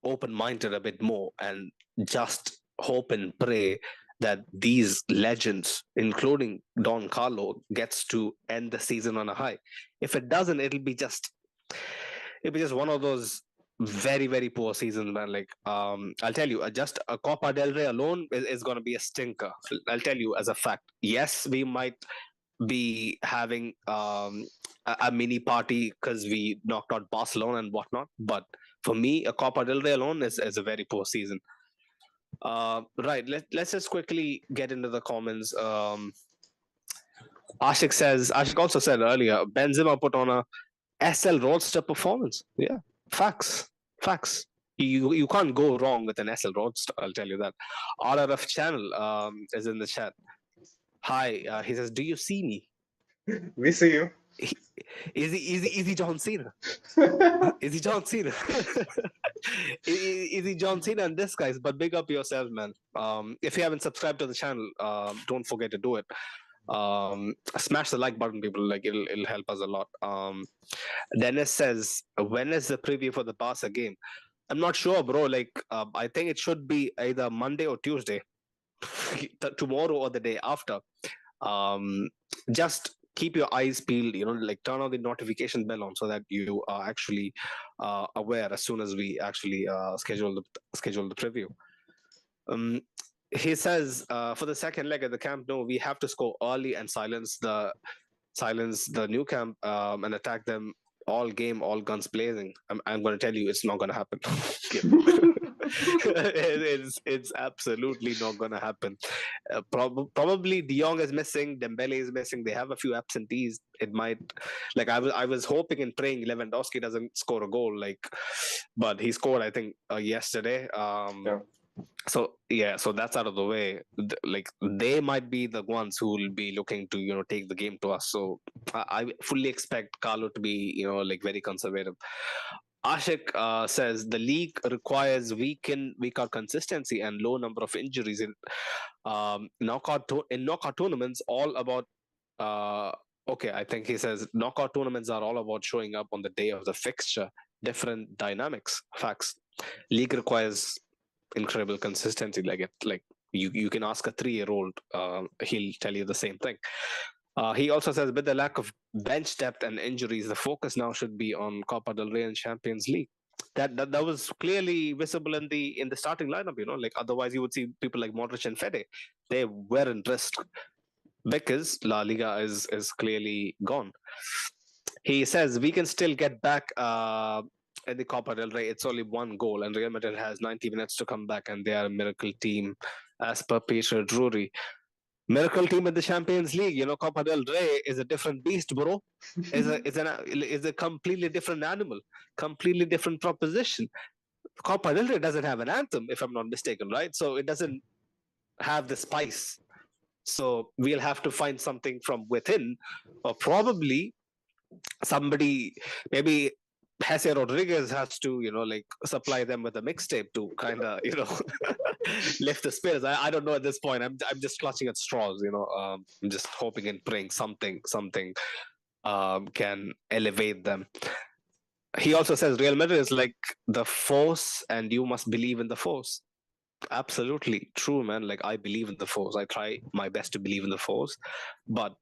open-minded a bit more and just hope and pray that these legends, including Don Carlo, gets to end the season on a high. If it doesn't, it'll be just one of those very very poor seasons, man. Like I'll tell you, just a Copa del Rey alone is going to be a stinker. I'll tell you as a fact. Yes, we might be having a mini party because we knocked out Barcelona and whatnot. But for me, a Copa del Rey alone is a very poor season. Right. Let's just quickly get into the comments. Ashik also said earlier, Benzema put on a SL Roadster performance. Yeah, facts. Facts. You can't go wrong with an SL Roadster, I'll tell you that. RRF channel is in the chat. Hi, he says, do you see me? We see you. Is he John Cena? Is he John Cena? Is he John Cena and this guys? But big up yourself, man. If you haven't subscribed to the channel, don't forget to do it. Smash the like button, people. Like it'll help us a lot. Dennis says, when is the preview for the Barca game? I'm not sure, bro. Like I think it should be either Monday or Tuesday, tomorrow or the day after. Just keep your eyes peeled, like turn on the notification bell on so that you are actually aware as soon as we actually schedule the preview. um, he says for the second leg at the Camp Nou, we have to score early and silence the new camp and attack them all game, all guns blazing. I'm going to tell you, it's not going to happen. It's absolutely not going to happen. Probably De Jong is missing, Dembele is missing. They have a few absentees. It might, like I was hoping and praying Lewandowski doesn't score a goal, but he scored I think yesterday. Yeah. So yeah, so that's out of the way. Like they might be the ones who will be looking to take the game to us. So I fully expect Carlo to be like very conservative. Ashik says the league requires week out consistency and low number of injuries in knockout tournaments. All about okay, I think he says knockout tournaments are all about showing up on the day of the fixture. Different dynamics, facts. League requires incredible consistency. Like you can ask a 3-year-old, he'll tell you the same thing. He also says, with the lack of bench depth and injuries, the focus now should be on Copa del Rey and Champions League. That was clearly visible in the starting lineup. Like otherwise you would see people like Modric and Fede. They weren't risked because La Liga is clearly gone. He says we can still get back in the Copa del Rey. It's only one goal, and Real Madrid has 90 minutes to come back, and they are a miracle team, as per Peter Drury. Miracle team in the Champions League. Copa del Rey is a different beast, bro. Is a completely different animal, completely different proposition. Copa del Rey doesn't have an anthem, if I'm not mistaken, right? So it doesn't have the spice. So we'll have to find something from within, or probably somebody, maybe Jose Rodriguez has to, like supply them with a mixtape to kind of, lift the spirits. I don't know at this point. I'm just clutching at straws. I'm just hoping and praying something can elevate them. he also says Real Madrid is like the force, and you must believe in the force. Absolutely true, man. Like I believe in the force. I try my best to believe in the force, but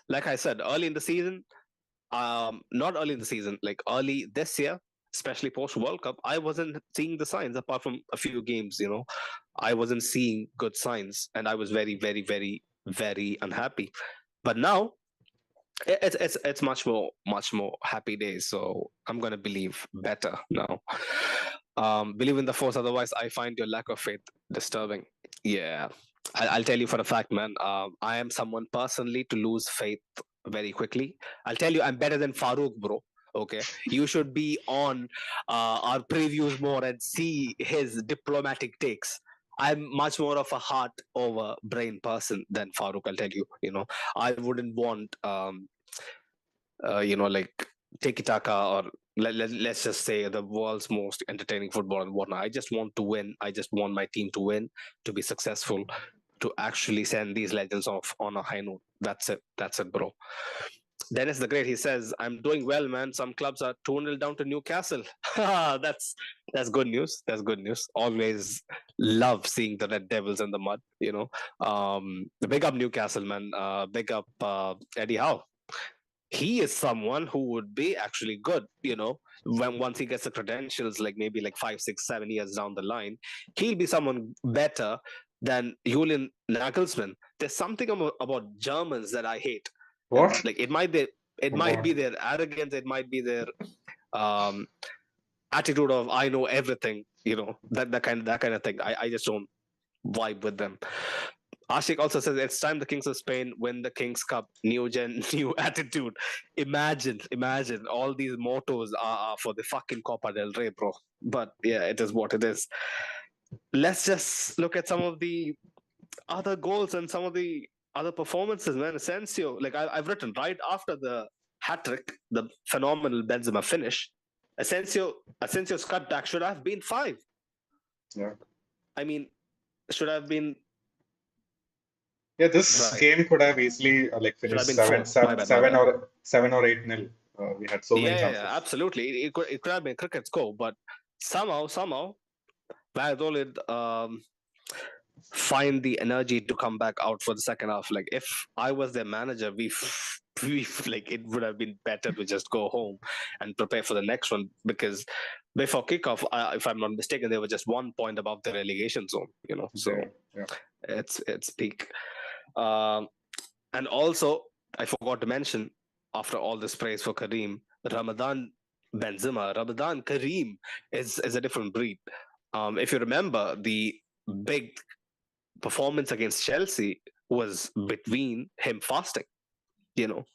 like I said, early in the season, not early in the season, like early this year, especially post World Cup, I wasn't seeing the signs apart from a few games. I wasn't seeing good signs, and I was very, very, very, very unhappy. But now it's much more happy days. So I'm gonna believe better now. Believe in the force. Otherwise, I find your lack of faith disturbing. Yeah, I'll tell you for a fact, man. I am someone personally to lose faith very quickly. I'll tell you, I'm better than Farouk, bro. Okay, you should be on our previews more and see his diplomatic takes. I'm much more of a heart over brain person than Farouk. I'll tell you. I wouldn't want like tiki taka, or let's just say the world's most entertaining football and whatnot. I just want to win. I just want my team to win, to be successful, to actually send these legends off on a high note. That's it. That's it, bro. Dennis the Great, he says, I'm doing well, man. Some clubs are 2-0 down to Newcastle. that's good news. That's good news. Always love seeing the Red Devils in the mud. Big up Newcastle, man. Big up Eddie Howe. He is someone who would be actually good, when once he gets the credentials, like maybe like 5, 6, 7 years down the line, he'll be someone better than Julian Nagelsmann. There's something about Germans that I hate. And What? like it might be What? their arrogance, it might be their um attitude of I know everything, that kind of thing. I just don't vibe with them. Ashik also says it's time the Kings of Spain win the Kings Cup. New gen, new attitude. Imagine all these mottos are for the fucking Copa del Rey, bro. But yeah, it is what it is. Let's just look at some of the other goals and some of the other performances, man. Asensio, like I've written right after the hat trick, the phenomenal Benzema finish. Asensio's cutback should have been 5. Yeah. I mean, should have been Yeah, this right. game could have easily like Should have finished been 4. My bad. My seven bad. or 7 or 8 nil. We had so many Yeah, chances. absolutely. It could have been a cricket score, but somehow, Valladolid find the energy to come back out for the second half. Like if I was their manager, we like it would have been better to just go home and prepare for the next one, because before kickoff, if I'm not mistaken, they were just 1 point above the relegation zone. So Yeah, yeah. it's peak. Um, and also, I forgot to mention, after all this praise for Kareem, Ramadan Ramadan Kareem is a different breed. If you remember, the big performance against Chelsea was between him fasting. You know,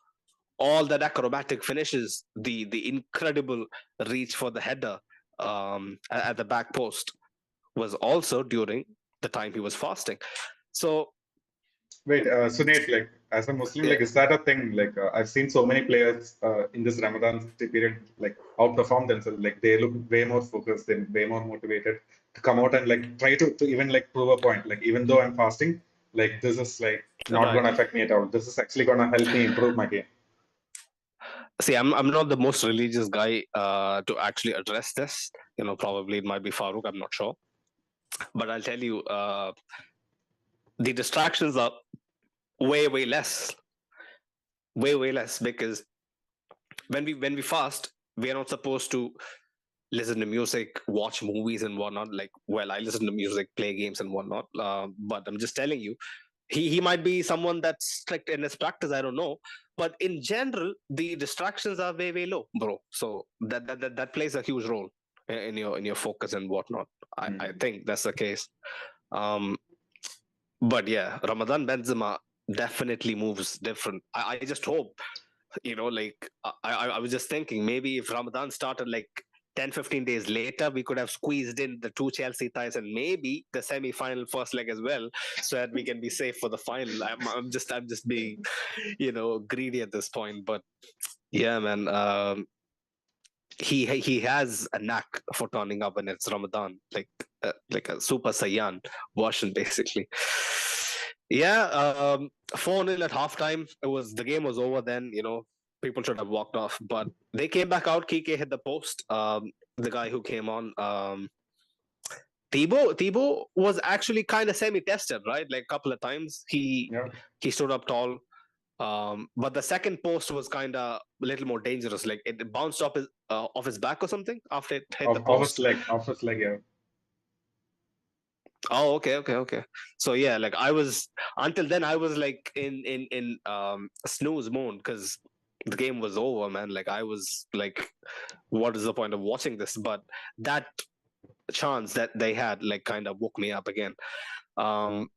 all that acrobatic finishes, the incredible reach for the header at the back post was also during the time he was fasting. So Wait, Sunit, like as a Muslim, yeah, like is that a thing? Like I've seen so many players in this Ramadan period like outperform themselves. Like they look way more focused and way more motivated to come out and like try to even like prove a point. Like even though I'm fasting, like this is like not right. gonna affect me at all. This is actually gonna help me improve my game. See, I'm not the most religious guy to actually address this. Probably it might be Farouk. I'm not sure, but I'll tell you, the distractions are way less, way less, because when we fast, we are not supposed to listen to music, watch movies, and whatnot. Like, well, I listen to music, play games, and whatnot. But I'm just telling you, he might be someone that's strict in his practice. I don't know, but in general, the distractions are way low, bro. So that plays a huge role in your focus and whatnot. I Hmm. think that's the case. Um, but yeah, Ramadan Benzema definitely moves different. I just hope, like I was just thinking, maybe if Ramadan started like 10, 15 days later, we could have squeezed in the 2 Chelsea ties and maybe the semi-final first leg as well, so that we can be safe for the final. I'm just being, greedy at this point. But yeah, man, he has a knack for turning up when it's Ramadan, like a Super Saiyan version, basically. Yeah, 4-0 at halftime. The game was over then. people should have walked off, but they came back out. Kike hit the post. The guy who came on, Thibaut was actually kind of semi-tested, right? Like a couple of times Yeah. he stood up tall. But the second post was kind of a little more dangerous. Like it bounced off his back or something after it hit the post. Off his leg, yeah. Oh, okay. So yeah, like I was until then I was like in snooze mode because the game was over, man. Like I was like, what is the point of watching this? But that chance that they had like kind of woke me up again. Um,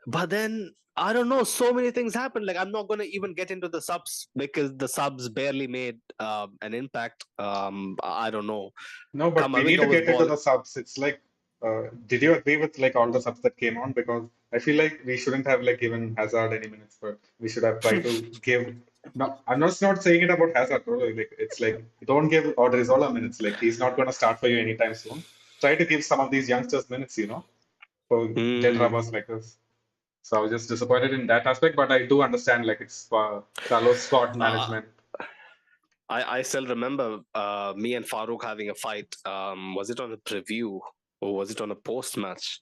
but then I don't know, so many things happened. Like I'm not gonna even get into the subs because the subs barely made an impact. I don't know. No, but we need Kamavinga to was get into ball. the subs. It's like, did you agree with like all the subs that came on? Because I feel like we shouldn't have like given Hazard any minutes, but we should have tried to give. No, I'm not saying it about Hazard. Bro. Like it's like don't give Odriozola minutes. Like he's not going to start for you anytime soon. Try to give some of these youngsters minutes, for dead Hmm. rubbers like this. So I was just disappointed in that aspect, but I do understand like it's Carlos squad Uh, management. I still remember me and Farouk having a fight. Was it on a preview or was it on a post match?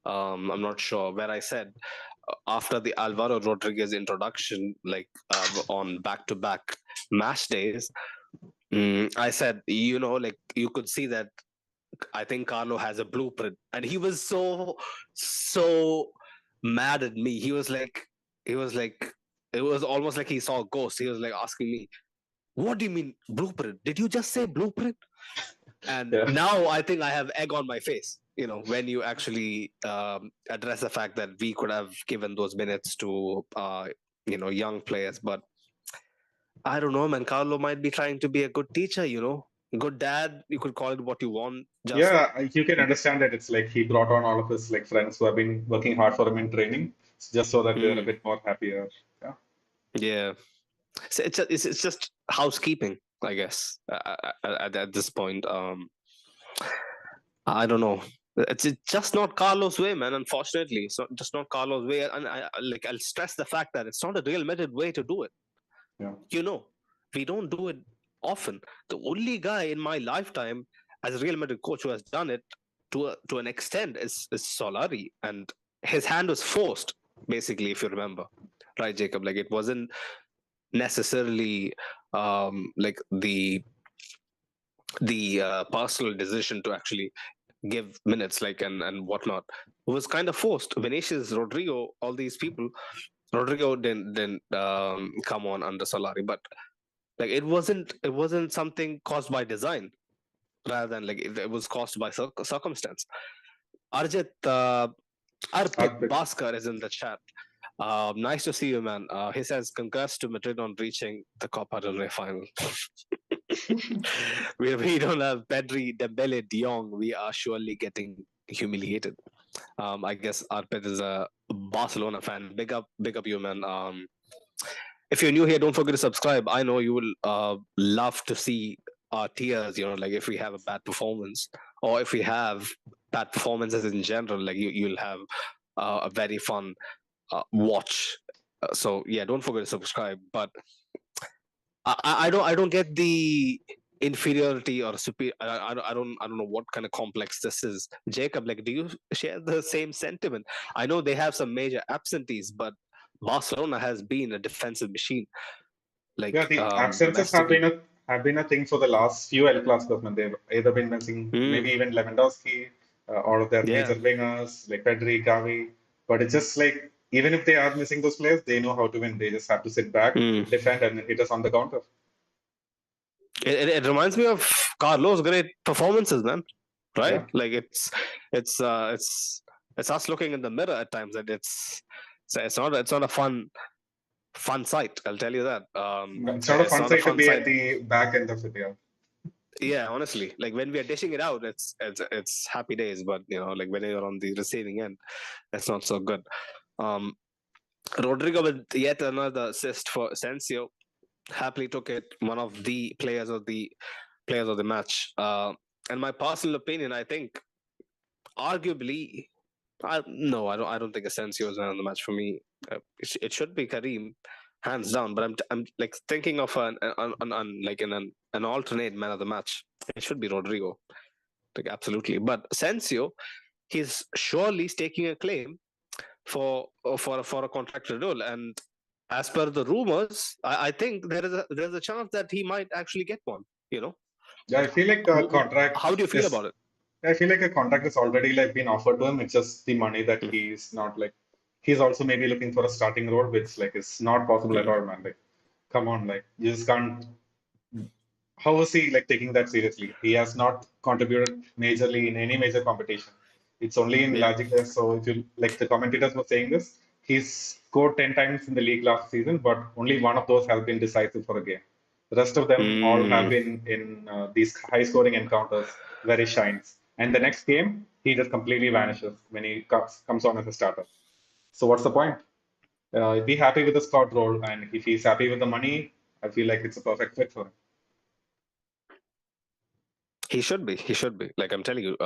I'm not sure. Where I said after the Alvaro Rodriguez introduction, like on back-to-back match days, I said, like you could see that I think Carlo has a blueprint, and he was so mad at me. He was like, it was almost like he saw a ghost. He was like asking me, "What do you mean blueprint? Did you just say blueprint?" And Yeah. now I think I have egg on my face. When you actually address the fact that we could have given those minutes to young players, but I don't know, man. Carlo might be trying to be a good teacher. Good dad. You could call it what you want. Just Yeah, you can understand that it's like he brought on all of his like friends who have been working hard for him in training, just so that they're a mm, bit more happier. Yeah, yeah. So it's just housekeeping, I guess. At this point, I don't know. It's just not Carlos' way, man. Unfortunately, it's just not Carlos' way. And I'll stress the fact that it's not a Real Madrid way to do it. yeah, You know, we don't do it often. The only guy in my lifetime as a Real Madrid coach who has done it to an extent is Solari, and his hand was forced, basically, if you remember, right, Jacob? Like it wasn't necessarily like the personal decision to actually give minutes, like and whatnot. It was kind of forced. Vinicius, Rodrigo, all these people. Rodrigo didn't come on under Solari, but like it wasn't something caused by design, rather than like it was caused by circumstance. Arjit Arpit Arpit. Bhaskar is in the chat. Nice to see you, man. He says, "Congrats to Madrid on reaching the Copa del Rey final." we don't have Pedri, Dembele, De Jong. We are surely getting humiliated. I guess Arpit is a Barcelona fan. Big up you, man. If you're new here, don't forget to subscribe. I know you will love to see our tears, like if we have a bad performance or if we have bad performances in general, like you'll have a very fun watch. So yeah, don't forget to subscribe. But I don't get the inferiority or superior. I don't know what kind of complex this is. Jacob, like, do you share the same sentiment? I know they have some major absentees, but Barcelona has been a defensive machine, Yeah, like the absences domestically. have been a thing for the last few El Clásicos, man. They've either been missing maybe Mm, even Lewandowski, all of their yeah. major wingers like Pedri, Gavi. But it's just like even if they are missing those players, they know how to win. They just have to sit back, Mm. defend, and hit us on the counter. It reminds me of Carlos' great performances, man. Right? Yeah. Like it's uh it's it's us looking in the mirror at times, and it's not a fun sight. I'll tell you that. It's not a It's fun not a sight to fun be at sight. the back end of it, yeah. Yeah, honestly, like when we are dishing it out, it's happy days. But like when you're on the receiving end, it's not so good. Um, Rodrigo with yet another assist for Asensio. Happily took it. One of the players of the match. And my personal opinion, I think, arguably, no, I don't think Asensio is man of the match for me. It should be Karim. hands down. But I'm like thinking of an alternate man of the match. It should be Rodrigo, like absolutely. But Asensio, he's surely staking a claim for a contracted role, and as per the rumors, I think there's a chance that he might actually get one. You know, Yeah, I feel like a how contract do you feel is. about it? I feel like a contract is already like been offered to him. It's just the money that Mm, he's not like. He's also maybe looking for a starting role, which like is not possible at mm, all, man. Like, come on, like you just can't. How is he like taking that seriously? He has not contributed majorly in any major competition. It's only in yeah. Logic. So if you like the commentators were saying this, he's scored 10 times in the league last season, but only one of those have been decisive for a game. The rest of them all have Mm. been in these high scoring encounters where he shines. And the next game, he just completely vanishes when he comes on as a starter. So what's the point? Be happy with the squad role, and if he's happy with the money, I feel like it's a perfect fit for him. He should be. He should be. Like I'm telling you,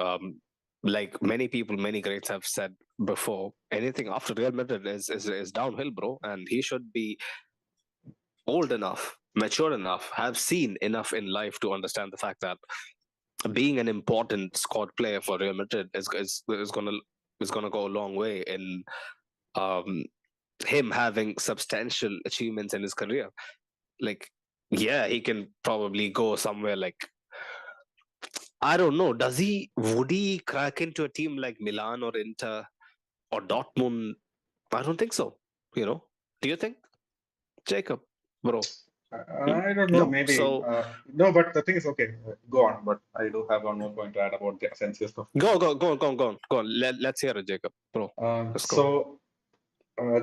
like many people, many greats have said before, anything after Real Madrid is downhill, bro. And he should be old enough, mature enough, have seen enough in life to understand the fact that being an important squad player for Real Madrid is gonna go a long way in um, him having substantial achievements in his career. Like, yeah, he can probably go somewhere like I don't know. Would he crack into a team like Milan or Inter or Dortmund? I don't think so. You know? Do you think, Jacob, bro? Hmm? I don't know, No. maybe. So No, but the thing is, okay, go on. But I do have one more point to add about the Asensio stuff. go on. Let's hear it, Jacob, bro. Let's go.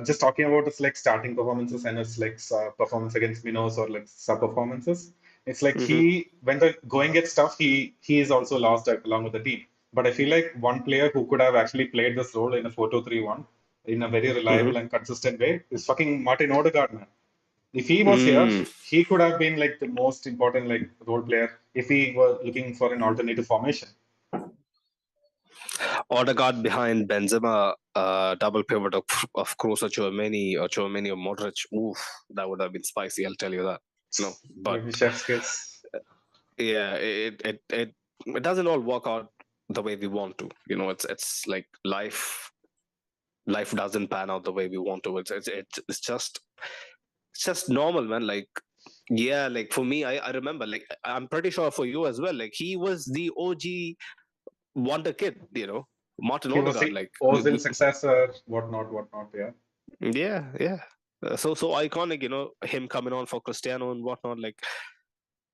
Just talking about his like starting performances and his like performance against Minos or like sub performances, it's like Hmm. he when the going gets tough, he is also lost along with the team. But I feel like one player who could have actually played this role in a 4-2-3-1 in a very Hmm. reliable and consistent way is fucking Martin Odegaard, man. If he was here, Mm. he could have been like the most important like role player if he were looking for an alternative formation. Odegaard behind Benzema, double pivot of Kroos or Chouameni or Modric. Oof, that would have been spicy. I'll tell you that. No, but Maybe chef's kiss. yeah, it doesn't all work out the way we want to. You know, it's like life doesn't pan out the way we want to. It's just normal, man. Like yeah, like for me, I remember, like I'm pretty sure for you as well. Like he was the OG wonder kid. You know, Martin He was Odegaard. the Like Ozil successor, whatnot. Yeah. yeah. So iconic. You know, him coming on for Cristiano and whatnot. Like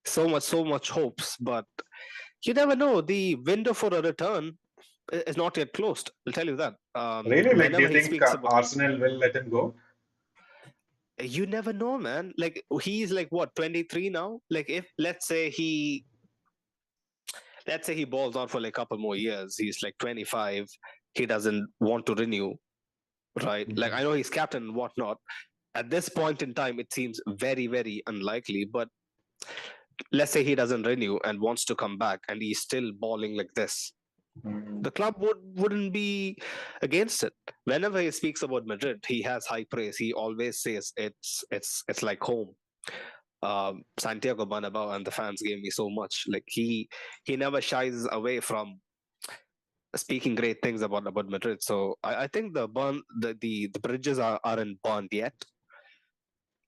so much hopes, but you never know. The window for a return is not yet closed. I'll tell you that. Really, like, do Whenever you he think speaks about, Arsenal will let him go? you never know, man. Like he's like what 23 now. Like if let's say he balls out for like a couple more years, he's like 25. He doesn't want to renew, right? Like Mhm. I know he's captain and whatnot. At this point in time, it seems very very unlikely. But let's say he doesn't renew and wants to come back, and he's still balling like this, Mhm. the club wouldn't be against it. Whenever he speaks about Madrid, he has high praise. He always says it's like home. Santiago Bernabeu and the fans gave me so much. Like he never shies away from speaking great things about Madrid. So I think the bridges aren't burned yet.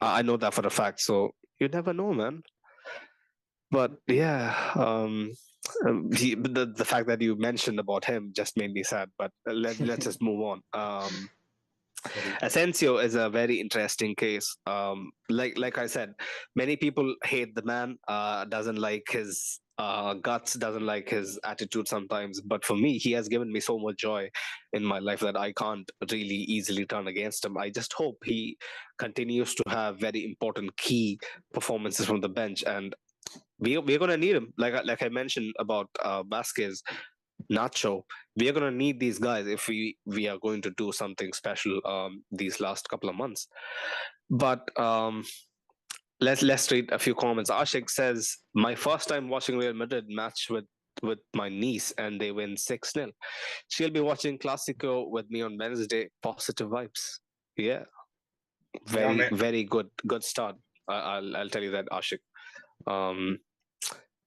I know that for a fact. So you never know, man. But yeah, the fact that you mentioned about him just made me sad. But let's just move on. Sorry. Asensio is a very interesting case. Like I said, many people hate the man. Doesn't like his guts. Doesn't like his attitude sometimes. But for me, he has given me so much joy in my life that I can't really easily turn against him. I just hope he continues to have very important key performances from the bench, and we're gonna need him. Like I mentioned about Vasquez, Nacho. We are gonna need these guys if we are going to do something special these last couple of months. But let's read a few comments. Ashik says, "My first time watching Real Madrid match with my niece, and they win 6-0. She'll be watching Clasico with me on Wednesday. Positive vibes." Yeah, Very good start. I'll tell you that, Ashik. Um,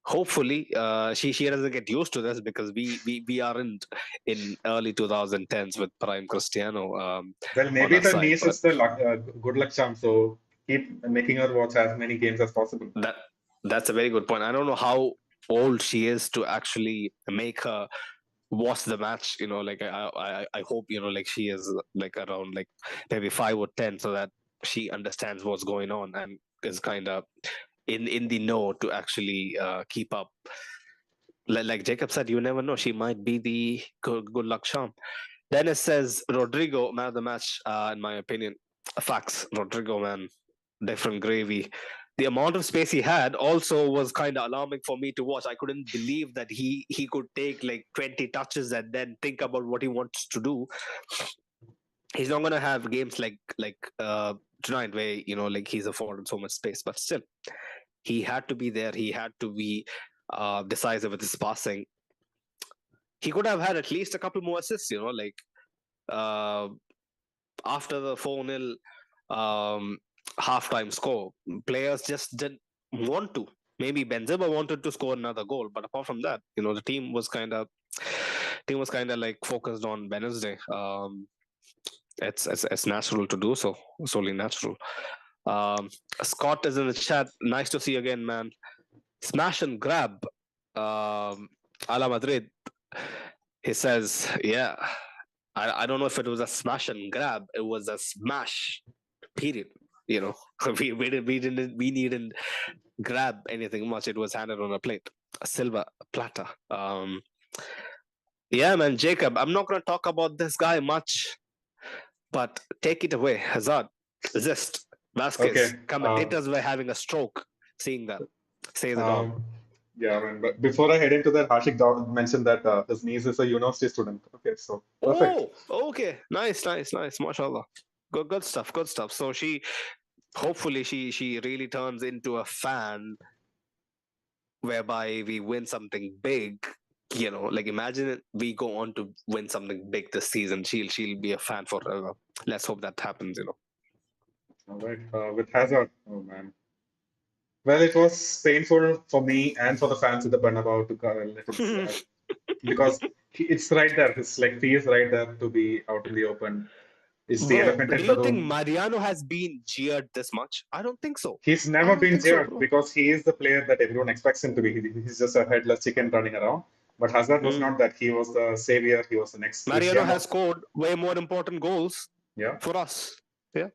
Hopefully, she doesn't get used to this because we aren't in early 2010s with prime Cristiano Well, on maybe our the side. niece But is the good luck charm, so keep making her watch as many games as possible. that's a very good point. I don't know how old she is to actually make her watch the match. Like I hope like she is like around like maybe 5 or 10, so that she understands what's going on and is kind of in the know to actually keep up. Like Jacob said, you never know. She might be the good luck charm. Dennis says Rodrigo, man of the match, in my opinion. Facts. Rodrigo, man, different gravy. The amount of space he had also was kind of alarming for me to watch. I couldn't believe that he could take like 20 touches and then think about what he wants to do. He's not gonna have games like tonight where like he's afforded so much space, but still he had to be there. He had to be decisive with his passing. He could have had at least a couple more assists, like uh, after the 4-0 halftime score, players just didn't want to. Maybe Benzema wanted to score another goal, but apart from that, the team was kind of like focused on Wednesday. It's natural to do so. It's only natural. Um, Scott is in the chat. Nice to see you again, man. Smash and grab. A la Madrid. He says, yeah. I don't know if it was a smash and grab. It was a smash. Period. We needn't grab anything much. It was handed on a plate, a silver platter. Yeah, man, Jacob. I'm not gonna talk about this guy much, but take it away, Hazard. Zest, Vasquez. Okay. Commentators were having a stroke seeing that. Says it all. Yeah, man. But before I head into that, Hashik mentioned that his niece is a university student. Okay, so perfect. Oh, okay. Nice. MashaAllah. Good stuff. Good stuff. So hopefully she really turns into a fan whereby we win something big. Like imagine we go on to win something big this season. She'll be a fan forever. Let's hope that happens. All right. With Hazard, oh man. Well, it was painful for me and for the fans of the Bernabeu to let him because it's right there. His like he is right there to be out in the open. It's the Bro, elephant do in you the think room. Mariano has been jeered this much? I don't think so. He's I never don't been think so, jeered bro. because he is the player that everyone expects him to be. He's just a headless chicken running around. But Hazard was Mm. not that. He was the savior. He was the next Mariano has Cristiano. scored way more important goals Yeah. for us. Yeah.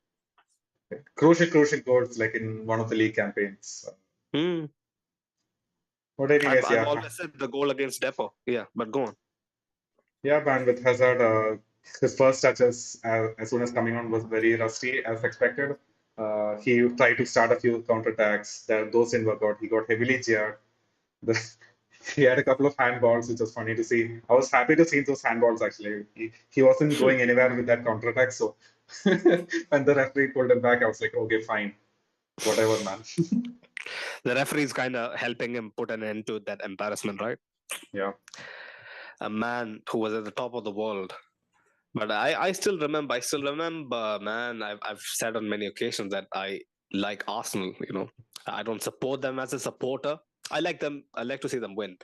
Crucial goals like in one of the league campaigns. Mm. But I've anyways, I've yeah. always said the goal against Depot. Yeah, but go on. Yeah, man, with Hazard, his first touches as soon as coming on was very rusty as expected. He tried to start a few counterattacks. Those didn't work out. He got heavily jeered. The, he had a couple of handballs, which was funny to see. I was happy to see those handballs actually. He wasn't going anywhere with that counterattack. So when the referee pulled him back, I was like, okay, fine, whatever, man. The referee is kind of helping him put an end to that embarrassment, right? Yeah. A man who was at the top of the world. But I still remember, man. I've said on many occasions that I like Arsenal. I don't support them as a supporter. I like them. I like to see them win.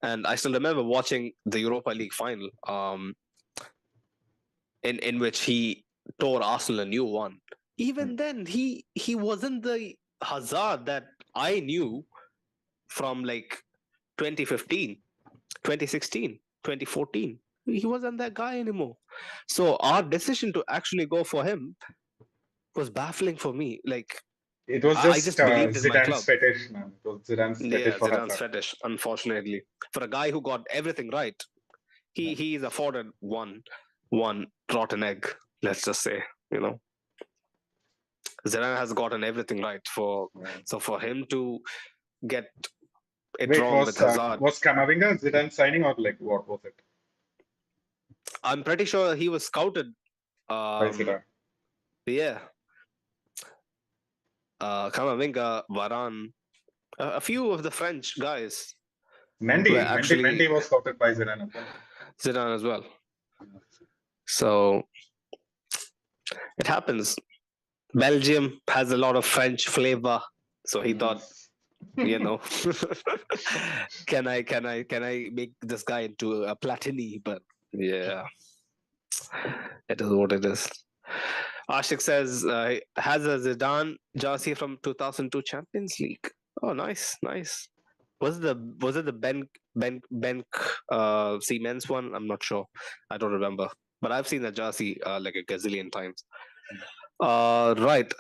And I still remember watching the Europa League final, in which he tore Arsenal a new one. Even then, he wasn't the Hazard that I knew from like 2015, 2016, 2014. He wasn't that guy anymore. So our decision to actually go for him was baffling for me. Like It was I just just believed in my Zidane's club. fetish, man. It was Zidane's fetish Yeah, for Zidane's Hazard. fetish. Unfortunately, for a guy who got everything right, Yeah. he's afforded one rotten egg. Let's just say, Zidane has gotten everything right so for him to get it Wait, wrong with Hazard. was Camavinga Zidane signing or like what was it I'm pretty sure he was scouted. by Zidane? Yeah, Camavinga, Varane, a few of the French guys were actually Mendy was scouted by Zidane as well. Zidane as well. So it happens. Belgium has a lot of French flavor, so he thought, you know, can I make this guy into a Platini? But yeah, it is what it is. Ashik says has a Zidane jersey from 2002 Champions League. Oh, nice, nice. Was it the Ben Siemens one? I'm not sure. I don't remember. But I've seen the jersey like a gazillion times. Right.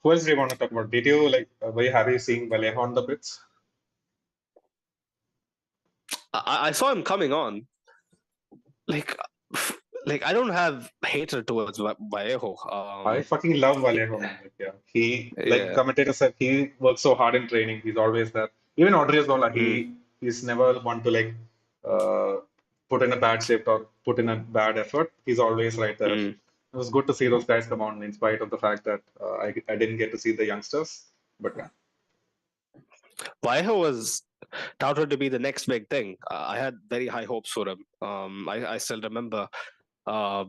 Who else do you want to talk about? Did you were you happy seeing Vallejo on the pitch? I saw him coming on. Like, I don't have hatred towards Vallejo. I fucking love Vallejo, man. Like Yeah. commentator said, he works so hard in training. He's always there. Even Odriozola, Mm, he's never one to uh, put in a bad shift or put in a bad effort. He's always right there. mm. It was good to see those guys come on, in spite of the fact that I didn't get to see the youngsters. But yeah, Vallejo was touted to be the next big thing. I had very high hopes for him. I still remember uh,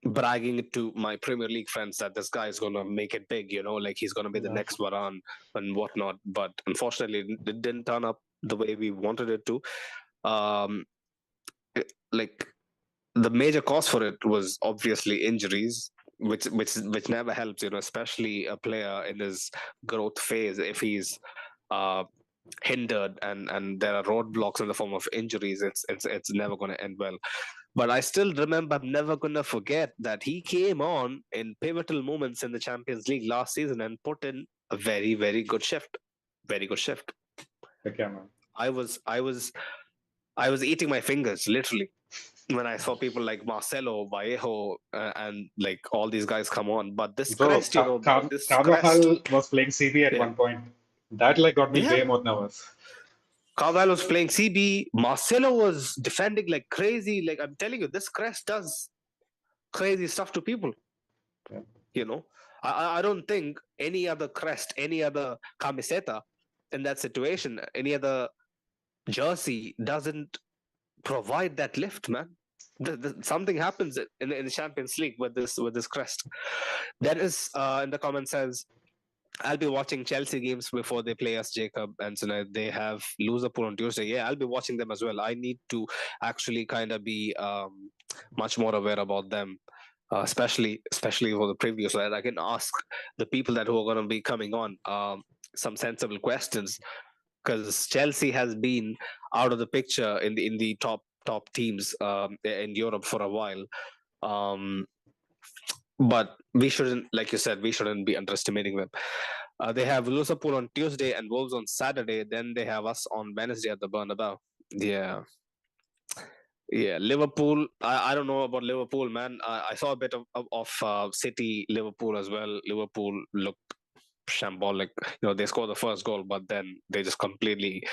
bragging to my Premier League friends that this guy is going to make it big, like he's going to be the yeah. next Varane and whatnot. But unfortunately, it didn't turn up the way we wanted it to. Um, like the major cause for it was obviously injuries, which never helps, especially a player in his growth phase if he's uh, hindered and there are roadblocks in the form of injuries. It's never going to end well. But I still remember, I'm never going to forget that he came on in pivotal moments in the Champions League last season and put in a very, very good shift. Very good shift. Okay, man. I was eating my fingers literally when I saw people like Marcelo, Vallejo, and like all these guys come on. But this Bro, crest, bro, this crest, Carvajal was playing CB at yeah, one point. That got me yeah. way more nervous. Carvalho was playing CB. Marcelo was defending like crazy. Like I'm telling you, this crest does crazy stuff to people. Yeah. I don't think any other crest, any other camiseta in that situation, any other jersey doesn't provide that lift, man. Something happens in the Champions League with this crest. Dennis in the comments says, I'll be watching Chelsea games before they play us, Jacob. And tonight they have Liverpool on Tuesday. Yeah, I'll be watching them as well. I need to actually kind of be much more aware about them, especially for the preview, so that I can ask the people who are going to be coming on some sensible questions. Because Chelsea has been out of the picture in the top teams in Europe for a while. But we shouldn't, like you said, we shouldn't be underestimating them. They have Liverpool on Tuesday and Wolves on Saturday. Then they have us on Wednesday at the Bernabeu. Yeah. Yeah, Liverpool. I don't know about Liverpool, man. I saw a bit of City, Liverpool as well. Liverpool looked shambolic. They scored the first goal, but then they just completely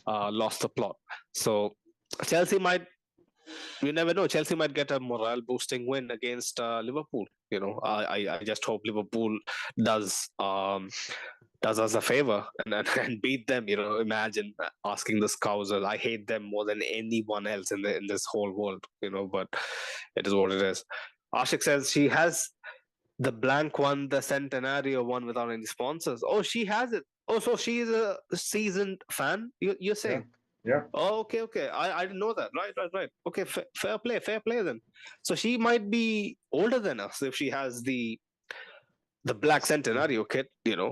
lost the plot. So Chelsea might, you never know. Chelsea might get a morale boosting win against Liverpool. I just hope Liverpool does us a favor and beat them. Imagine asking the Scousers. I hate them more than anyone else in this whole world. But it is what it is. Ashik says she has the blank one, the Centenario one without any sponsors. Oh, she has it. Oh, so she is a seasoned fan. You're Yeah. saying? Yeah. Oh, okay. I didn't know that. Right. Okay, fair play then. So she might be older than us if she has the Black Centenario kit, Probably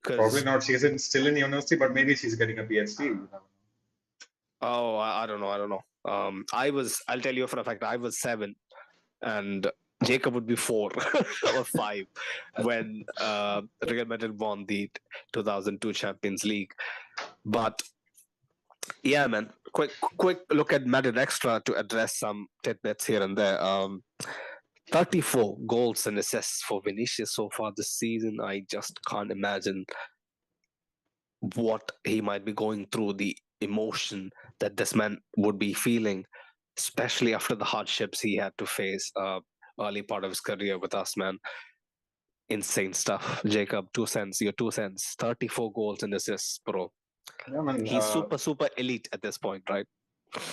because not. Still in university, but maybe she's getting a PhD. I don't know. I'll tell you for a fact, I was 7 and Jacob would be 4 or 5 when Real Madrid won the 2002 Champions League. But yeah, man, quick look at Madrid Extra to address some tidbits here and there. 34 goals and assists for Vinicius so far this season. I just can't imagine what he might be going through, the emotion that this man would be feeling, especially after the hardships he had to face early part of his career with us, man. Insane stuff. Jacob, your 2 cents. 34 goals and assists, bro. Yeah, man. He's super elite at this point, right?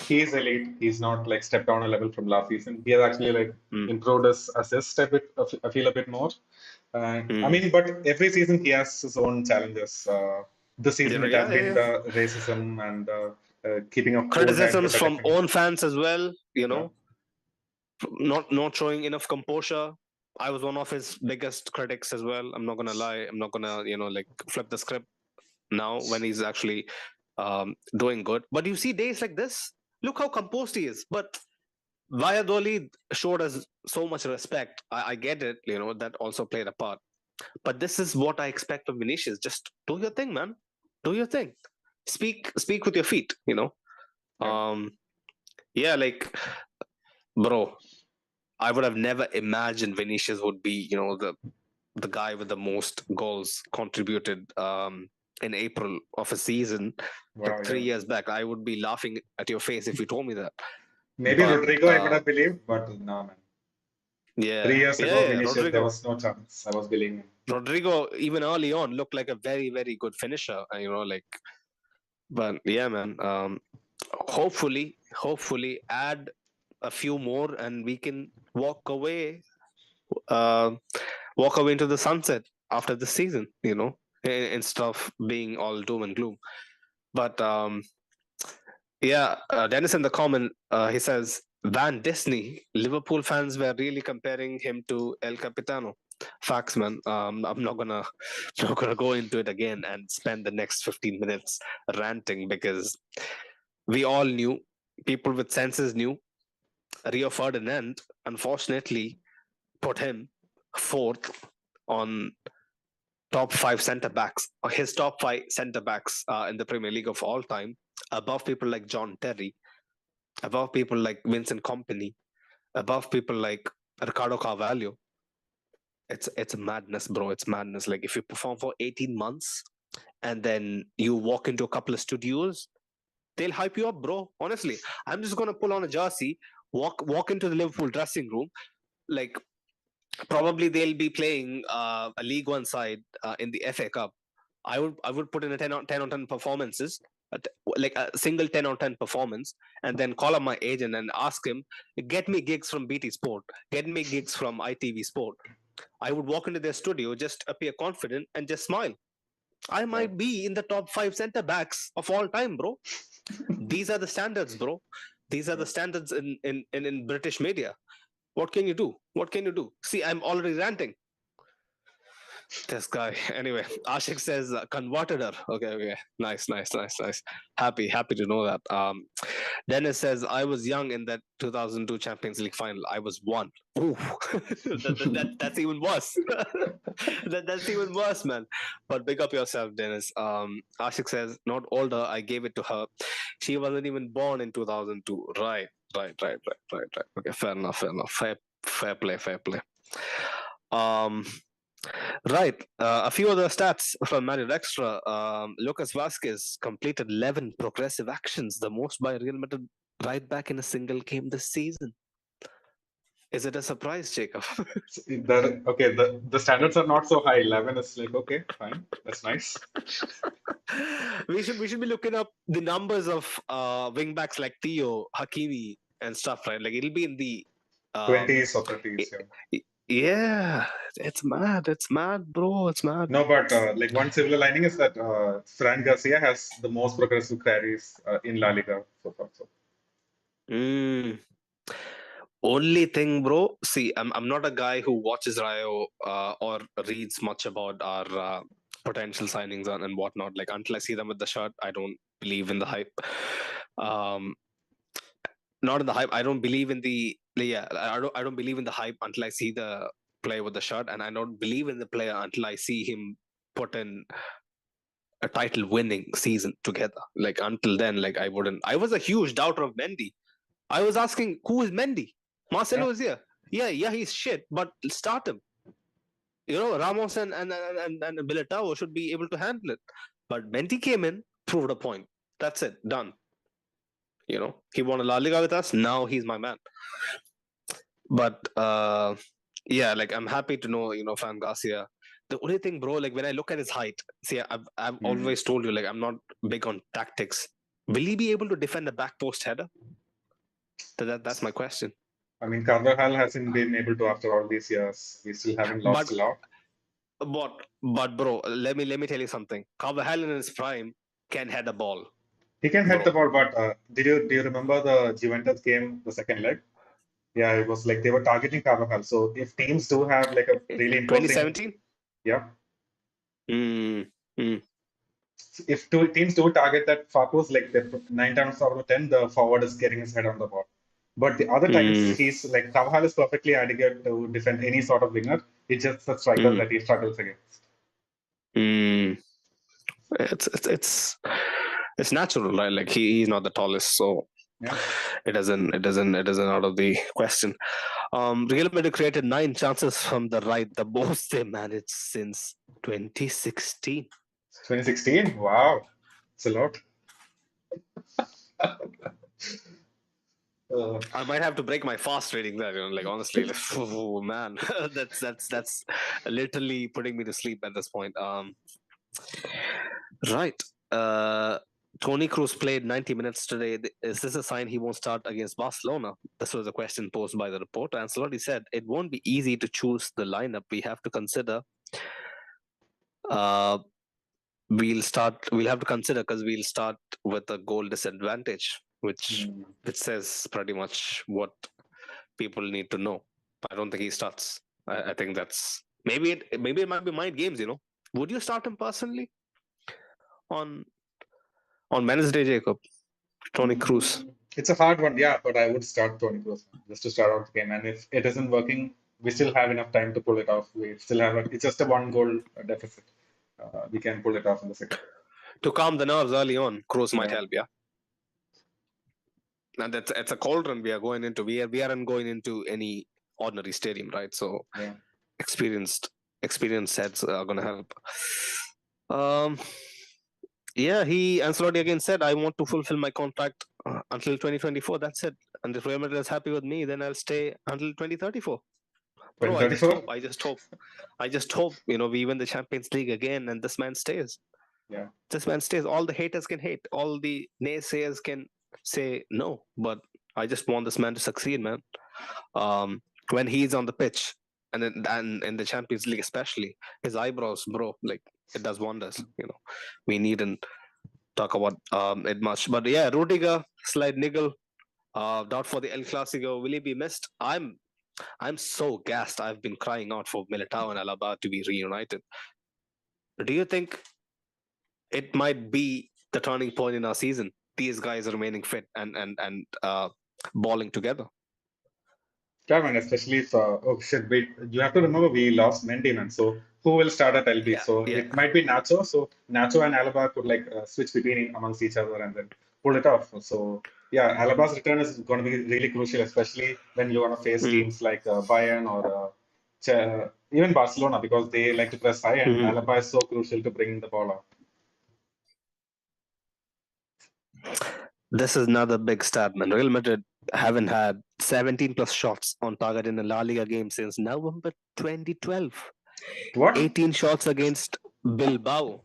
He is elite. He's not stepped down a level from last season. He has actually Mm. improved his assist a bit. I feel a bit more. I mean, but every season he has his own challenges. This season it has been the racism and keeping a cool head. Criticisms from own fans as well, Yeah. not showing enough composure. I was one of his biggest critics as well. I'm not gonna lie. I'm not gonna like flip the script now when he's actually doing good. But you see days like this, look how composed he is. But Valladolid showed us so much respect. I get it, that also played a part. But this is what I expect of Vinicius. Just do your thing, man. Do your thing. Speak with your feet. Yeah. Like, bro, I would have never imagined Vinicius would be, the guy with the most goals contributed in April of a season, Wow, like 3 years back. I would be laughing at your face if you told me that. Maybe Rodrigo, I would have believed, but no, man. Yeah. 3 years ago, Vinicius, Rodrigo. there was no chance. I was believing him. Rodrigo, even early on, looked like a very, very good finisher. But yeah, man. Hopefully, add a few more, and we can walk away into the sunset after the season. Instead of being all doom and gloom. But Dennis in the comment, he says Van Disney. Liverpool fans were really comparing him to El Capitano. Facts, man. I'm not gonna go into it again and spend the next 15 minutes ranting, because we all knew, people with senses knew. Rio Ferdinand, unfortunately, put him fourth on top 5 centre backs, or his top 5 centre backs in the Premier League of all time, above people like John Terry, above people like Vincent Kompany, above people like Ricardo Carvalho. It's madness, bro. It's madness. Like, if you perform for 18 months and then you walk into a couple of studios, they'll hype you up, bro. Honestly, I'm just gonna pull on a jersey, walk into the Liverpool dressing room, like, probably they'll be playing a League One side in the FA Cup. I would put in a 10 on 10 performances, like a single 10 on 10 performance, and then call up my agent and ask him, get me gigs from BT Sport, get me gigs from ITV Sport. I would walk into their studio, just appear confident and just smile. I might be in the top 5 centre backs of all time, bro. These are the standards, bro. These are the standards in British media. What can you do? See, I'm already ranting. This guy. Anyway, Ashik says converted her. Okay. Nice. Happy to know that. Dennis says, I was young in that 2002 Champions League final. I was 1. Ooh. That's even worse. That's even worse, man. But big up yourself, Dennis. Ashik says, not older. I gave it to her. She wasn't even born in 2002. Right. Okay, fair enough. Fair play. Right. A few other stats from Madrid Extra. Lucas Vasquez completed 11 progressive actions, the most by Real Madrid right back in a single game this season. Is it a surprise, Jacob? The standards are not so high. 11 is like, okay, fine. That's nice. we should be looking up the numbers of wingbacks like Theo, Hakimi, and stuff, right? Like, it'll be in the 20s or 30s. Yeah, it's mad, bro. It's mad. No, but like one silver lining is that Fran Garcia has the most progressive carries in La Liga so far. So. Only thing, bro. See, I'm not a guy who watches Rayo or reads much about our potential signings and whatnot. Like, until I see them with the shirt, I don't believe in the hype. Not in the hype. I don't believe in the I don't believe in the hype until I see the player with the shirt, and I don't believe in the player until I see him put in a title-winning season together. Like, until then, like, I wouldn't. I was a huge doubter of Mendy. I was asking, who is Mendy? Marcelo is here. Yeah, he's shit, but start him. Ramos and Militao should be able to handle it. But Mendy came in, proved a point. That's it, done. He won a La Liga with us. Now he's my man. But like, I'm happy to know, Fran Garcia. The only thing, bro, like, when I look at his height, see, I've always told you, like, I'm not big on tactics. Will he be able to defend a back post header? That's my question. I mean, Carvajal hasn't been able to after all these years. We still haven't lost a lot. But bro, let me tell you something. Carvajal in his prime can head a ball, He can head the bro. ball, but do you remember the Juventus game, the second leg? Yeah, it was like they were targeting Carvajal. So if teams do have like a really imposing, 2017. yeah, Mm, mm, if two teams do target that far post, like the 9 times out of 10, the forward is getting his head on the ball. But the other times, mm, he's like Carvajal is perfectly adequate to defend any sort of winger. It's just the strikers mm, that he struggles against. mm. It's natural, right? Like he's not the tallest, so Yeah. it doesn't out of the question. Real Madrid created 9 chances from the right, the most they managed since 2016. 2016. Wow, it's a lot. I might have to break my fast reading that, like honestly, like, oh, man, that's literally putting me to sleep at this point. Right. Uh, Tony Cruz played 90 minutes today. Is this a sign he won't start against Barcelona? This was a question posed by the reporter. Ancelotti said it won't be easy to choose the lineup. We have to consider. Uh, we'll have to consider because we'll start with a goal disadvantage, which Hmm. says pretty much what people need to know. I don't think he starts. I think that's maybe it might be mind games. Would you start him personally on Wednesday, Jacob? Tony Cruz. It's a hard one, yeah, but I would start Toni Kroos just to start out the game. And if it isn't working, we still have enough time to pull it off. We still have it's just a one goal deficit. We can pull it off in the second. To calm the nerves early on, Cruz might Yeah, help. Yeah, and it's a cold run we are going into. We aren't going into any ordinary stadium, right? So yeah. experienced experienced heads are going to help. Um, yeah, he Ancelotti again said, "I want to fulfill my contract until 2024. That's it. And if Real Madrid is happy with me, then I'll stay until 2034." Bro, I just 2034? hope. I just hope. We win the Champions League again, and this man stays. Yeah. This man stays. All the haters can hate. All the naysayers can say no. But I just want this man to succeed, man. When he's on the pitch, and in the Champions League especially, his eyebrows, bro, like it does wonders. We needn't talk about it much. But yeah, Rudiger, slight niggle, doubt for the El Clasico. Will he be missed? I'm so gassed. I've been crying out for Militao and Alaba to be reunited. Do you think it might be the turning point in our season? These guys remaining fit and balling together. Yeah, man, especially if, oh shit, wait, you have to remember we lost Mendy, man. So who will start at LB? Yeah, So yeah. it might be Nacho. So Nacho and Alaba could like switch between amongst each other and then pull it off. So yeah, Alaba's return is going to be really crucial, especially when you're going to face Mm. teams like Bayern or even Barcelona because they like to press high and Mhm. Alaba is so crucial to bring the ball out. This is another big stat, man. Real Madrid haven't had 17 plus shots on target in a La Liga game since November 2012. What? 18 shots against Bilbao.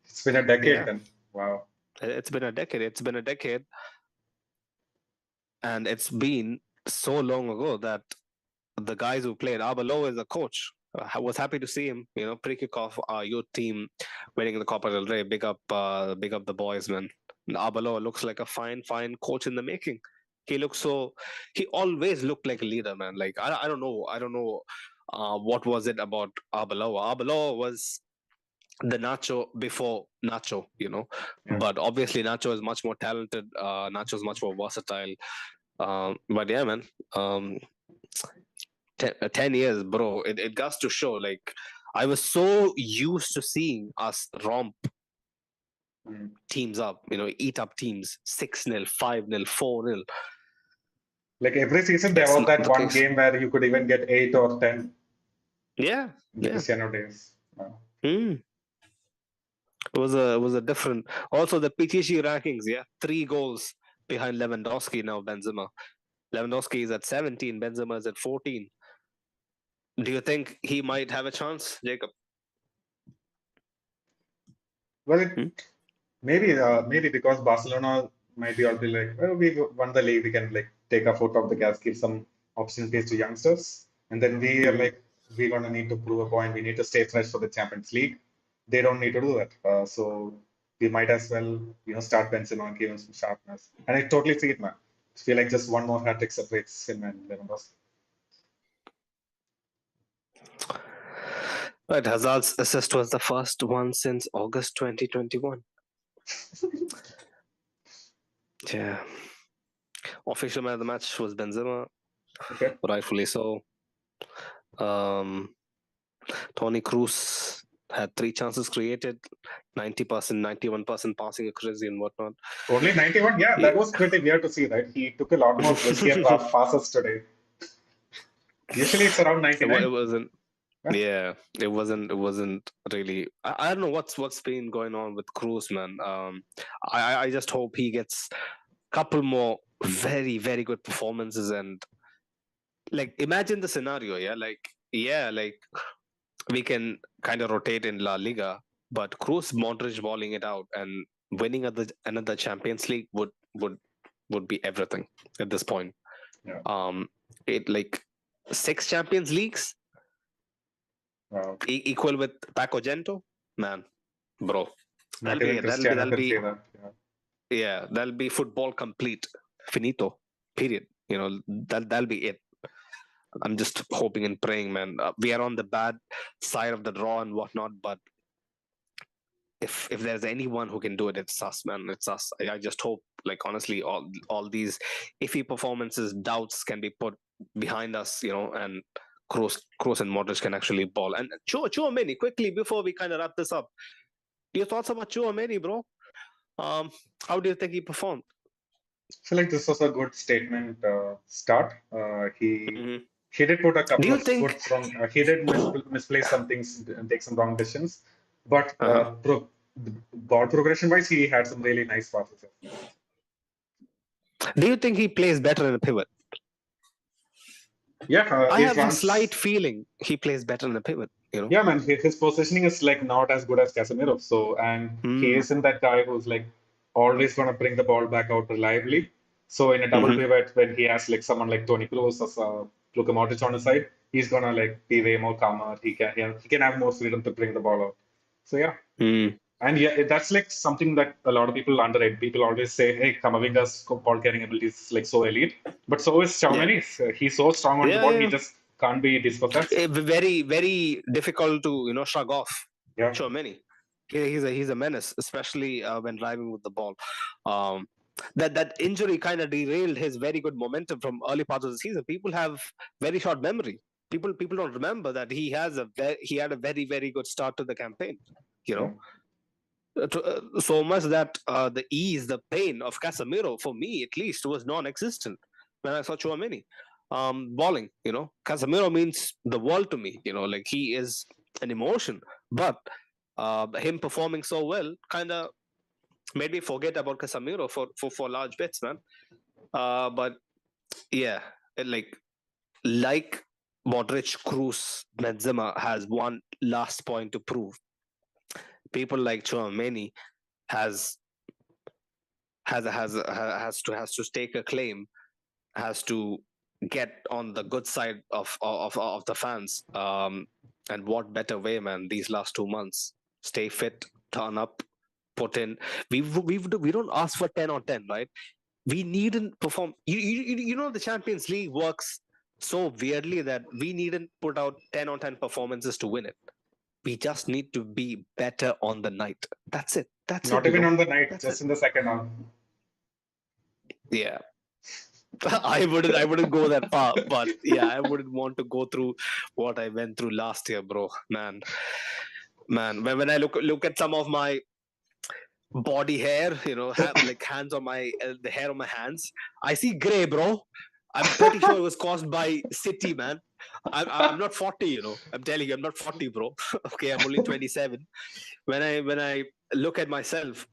It's been a decade Yeah, then. Wow. it's been a decade. It's been a decade, and it's been so long ago that the guys who played, Arbalo is a coach. I was happy to see him, pre-kick off our youth team winning the Copa del Rey. Big up the boys, man. Arbalo looks like a fine coach in the making. He always looked like a leader, man. Like I don't know what was it about Arbalo. Arbalo was the Nacho before Nacho, Yeah. but obviously Nacho is much more talented. Nacho is much more versatile. But yeah, man. 10 years, bro. It goes to show. Like, I was so used to seeing us romp Mm. teams up, eat up teams 6-0, 5-0, 4-0. Like every season, there It's was not that the one case. game where you could even get 8 or 10 Yeah, in the yeah. Cristiano days. Wow. Mm. It was a different. Also, the PTG rankings, yeah, 3 goals behind Lewandowski now. Benzema. Lewandowski is at 17. Benzema is at 14. Do you think he might have a chance, Jacob? Well, Hmm? maybe because Barcelona might be already like, oh, we won the league, we can like take our foot off the gas, give some opportunities to youngsters, and then we are Mhm. like we're gonna need to prove a point. We need to stay fresh for the Champions League. They don't need to do that. So we might as well, start Benzema and give him some sharpness. And I totally see it, man. I feel like just one more hat trick separates him and Lewandowski. Right, Hazard's assist was the first one since August 2021. Yeah. Official man of the match was Benzema. Okay. Rightfully so. Toni Kroos had 3 chances created, 90%, 91% passing accuracy and whatnot. Only 91? Yeah, that was pretty weird to see, right? He took a lot more riskier passes today. Usually it's around 99. It wasn't. Yeah, it wasn't really. I don't know what's been going on with Kroos, man. I just hope he gets a couple more very, very good performances. And like, imagine the scenario, like we can kind of rotate in La Liga, but Kroos, Modric balling it out and winning another Champions League would be everything at this point. Yeah. It like 6 Champions Leagues. Wow. Equal with Paco Gento, man, bro. Not even Cristiano can say that. Yeah, that'll be football complete, finito, period. That'll be it. I'm just hoping and praying, man. We are on the bad side of the draw and whatnot, but if there's anyone who can do it, it's us, man. It's us. I just hope, like, honestly, all these iffy performances, doubts can be put behind us, and Kroos and Modric can actually ball. And Tchouaméni, quickly before we kind of wrap this up, your thoughts about Tchouaméni, bro? How do you think he performed? I feel like this was a good statement start. He did put a couple of foot from. He did misplace some things and take some wrong decisions, but ball progression wise, he had some really nice passes. Do you think he plays better in a pivot? Yeah, I have a slight feeling he plays better in a pivot. Yeah, man, his positioning is like not as good as Casemiro. So, and he isn't that guy who's like always gonna bring the ball back out reliably. So, in a double pivot, when he has like someone like Toni Kroos or Luka Modric on his side, he's gonna like be way more calmer. He can have more freedom to bring the ball out. So yeah. And yeah, that's like something that a lot of people underrate. People always say, "Hey, Kamavinga's ball carrying ability is like so elite," but so is Tchouaméni. He's so strong on the ball, he just can't be dispossessed. Very, very difficult to shrug off. Yeah, Tchouaméni. He's a menace, especially when driving with the ball. That injury kind of derailed his very good momentum from early parts of the season. People have very short memory. People don't remember that he had a very, very good start to the campaign. So much that the pain of Casemiro, for me at least, was non-existent when I saw Tchouaméni balling. Casemiro means the world to me. Like, he is an emotion, but him performing so well kind of made me forget about Casemiro for large bits, man. But yeah, like Modric, Kroos, Benzema has one last point to prove. People like Tchouaméni has to stake a claim, has to get on the good side of the fans. And what better way, man? These last 2 months, stay fit, turn up, put in. We don't ask for 10 on 10, right? We needn't perform. The Champions League works so weirdly that we needn't put out 10 on 10 performances to win it. We just need to be better on the night. That's it. Not even on the night, just in the second half. Yeah. I wouldn't go that far, but yeah, I wouldn't want to go through what I went through last year, bro. Man. When I look at some of my body hair, like hands on the hair on my hands, I see gray, bro. I'm pretty sure it was caused by City, man. I'm not 40, I'm telling you, I'm not 40, bro. Okay, I'm only 27. When I look at myself,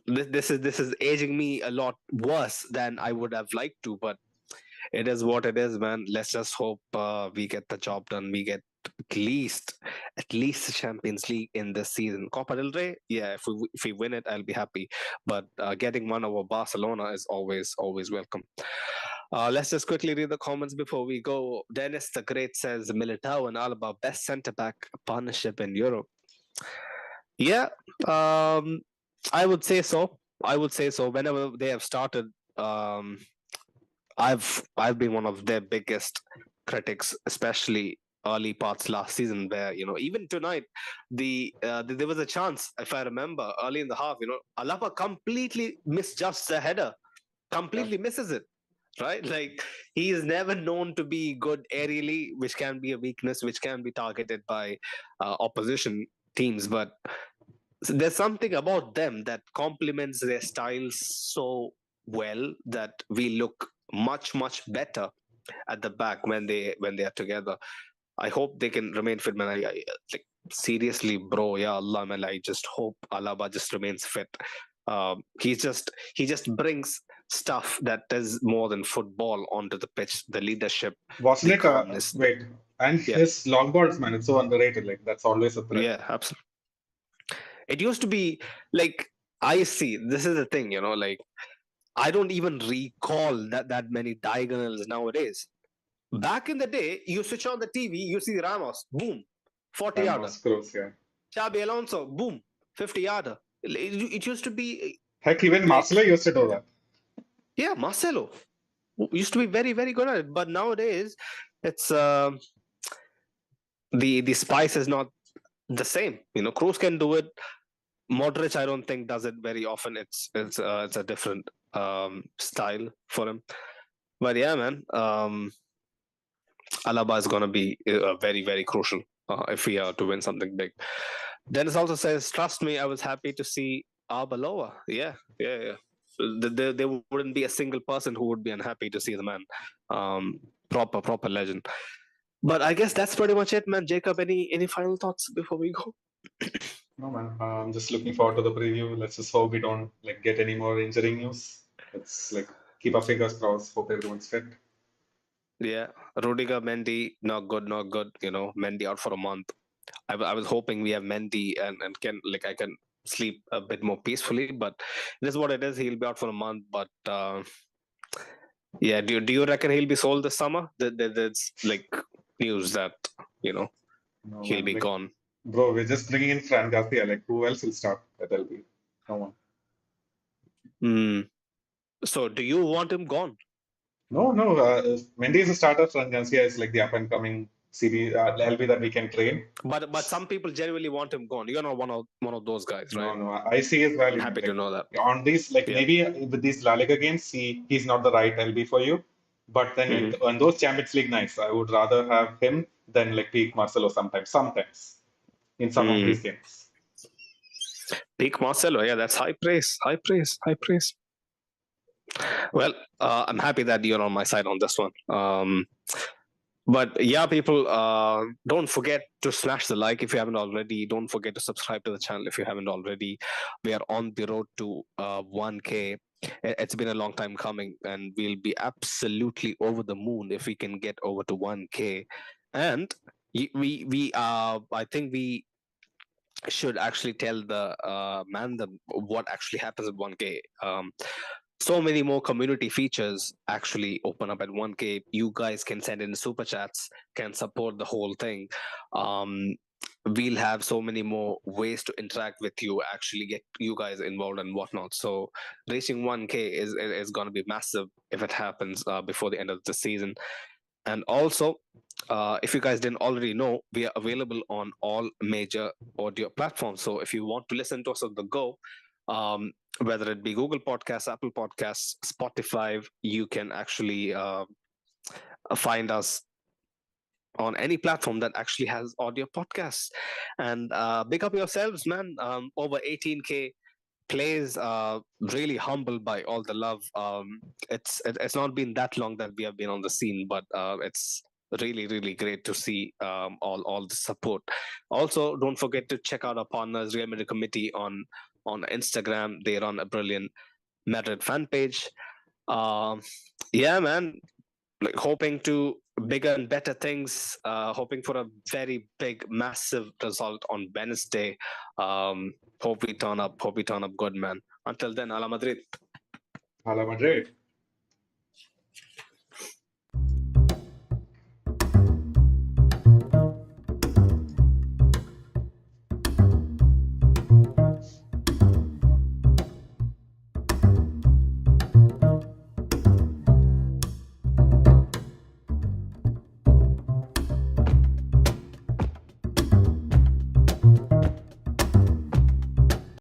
this is aging me a lot worse than I would have liked to, but it is what it is, man. Let's just hope we get the job done. We get at least the Champions League in this season. Copa del Rey, yeah, if we win it, I'll be happy. But getting one over Barcelona is always welcome. Let's just quickly read the comments before we go. Dennis the Great says Militao and Alaba best centre back partnership in Europe. Yeah, I would say so. I would say so. Whenever they have started, um, I've been one of their biggest critics, especially early parts last season, where even tonight, there was a chance, if I remember, early in the half, Alaba completely misjudged the header, Yeah. completely misses it. Right, like he is never known to be good aerially, which can be a weakness, which can be targeted by opposition teams. But there's something about them that complements their styles so well that we look much better at the back when they are together. I hope they can remain fit, man. Like seriously, bro. Yeah, Allah, man. I just hope Alaba just remains fit. He just brings stuff that is more than football onto the pitch. The leadership, Wasn't the it? calmness. Wait, and Yeah, his long balls, man, it's so underrated. Like that's always a threat. yeah, absolutely. It used to be like I see. This is the thing, like I don't even recall that many diagonals nowadays. Back in the day, you switch on the TV, you see Ramos, boom, 40 And yarder. most screws, yeah. Xabi Alonso, boom, 50 yarder. It used to be Heck, even like, Marcelo used to do that. yeah, Marcelo used to be very good at it. But nowadays, it's the spice is not the same. Cruz can do it. Modric, I don't think does it very often. It's a different style for him. But yeah, man, Alaba is going to be very crucial if we are to win something big. Dennis also says, "Trust me, I was happy to see Arbeloa." Yeah. There wouldn't be a single person who would be unhappy to see the man. Proper legend. But I guess that's pretty much it, man. Jacob, any final thoughts before we go? No, man. I'm just looking forward to the preview. Let's just hope we don't like get any more injury news. Let's like keep our fingers crossed. Hope everyone's fit. Yeah, Rudiger, Mendy, not good, not good. Mendy out for a month. I was hoping we have Mendy and can like I can sleep a bit more peacefully, but it is what it is. He'll be out for a month, but yeah, do you reckon he'll be sold this summer? There's like news that you know No, he'll man. be Like, gone. bro, we're just bringing in Fran Garcia. Like, who else will start at LB? No one. Hmm. So do you want him gone? No, no. Mendy is a starter. Fran Garcia is like the up and coming CB LB that we can train. But some people genuinely want him gone. You're not one of those guys, right? No, no. I see his value, man. Happy to Like know that. on these, like Yeah. maybe with these La Liga games, he's not the right LB for you. But then Hmm. like on those Champions League nights, I would rather have him than like peak Marcelo sometimes. Sometimes in some of Hmm. these games. Peak Marcelo. Yeah, that's high praise. High praise. High praise. Well, I'm happy that you're on my side on this one. But yeah, people, don't forget to smash the like if you haven't already. Don't forget to subscribe to the channel if you haven't already. We are on the road to 1K. It's been a long time coming, and we'll be absolutely over the moon if we can get over to 1K. And I think we should actually tell the what actually happens at 1K. So many more community features actually open up at 1K. You guys can send in super chats, can support the whole thing. Um, we'll have so many more ways to interact with you, actually get you guys involved and whatnot. So reaching 1K is going to be massive if it happens before the end of the season. And also, if you guys didn't already know, we are available on all major audio platforms. So if you want to listen to us on the go, whether it be Google Podcasts, Apple Podcasts, Spotify, you can actually find us on any platform that actually has audio podcasts. And big up yourselves, man. Over 18K plays, really humbled by all the love. It's not been that long that we have been on the scene, but it's really great to see all the support. Also, don't forget to check out our partners, Real Madrid Committee, on Instagram. They run a brilliant Madrid fan page. Um, yeah, man. Like hoping to bigger and better things. Hoping for a very big, massive result on Wednesday. Hope we turn up. Hope we turn up good, man. Until then, Ala Madrid. Hala Madrid.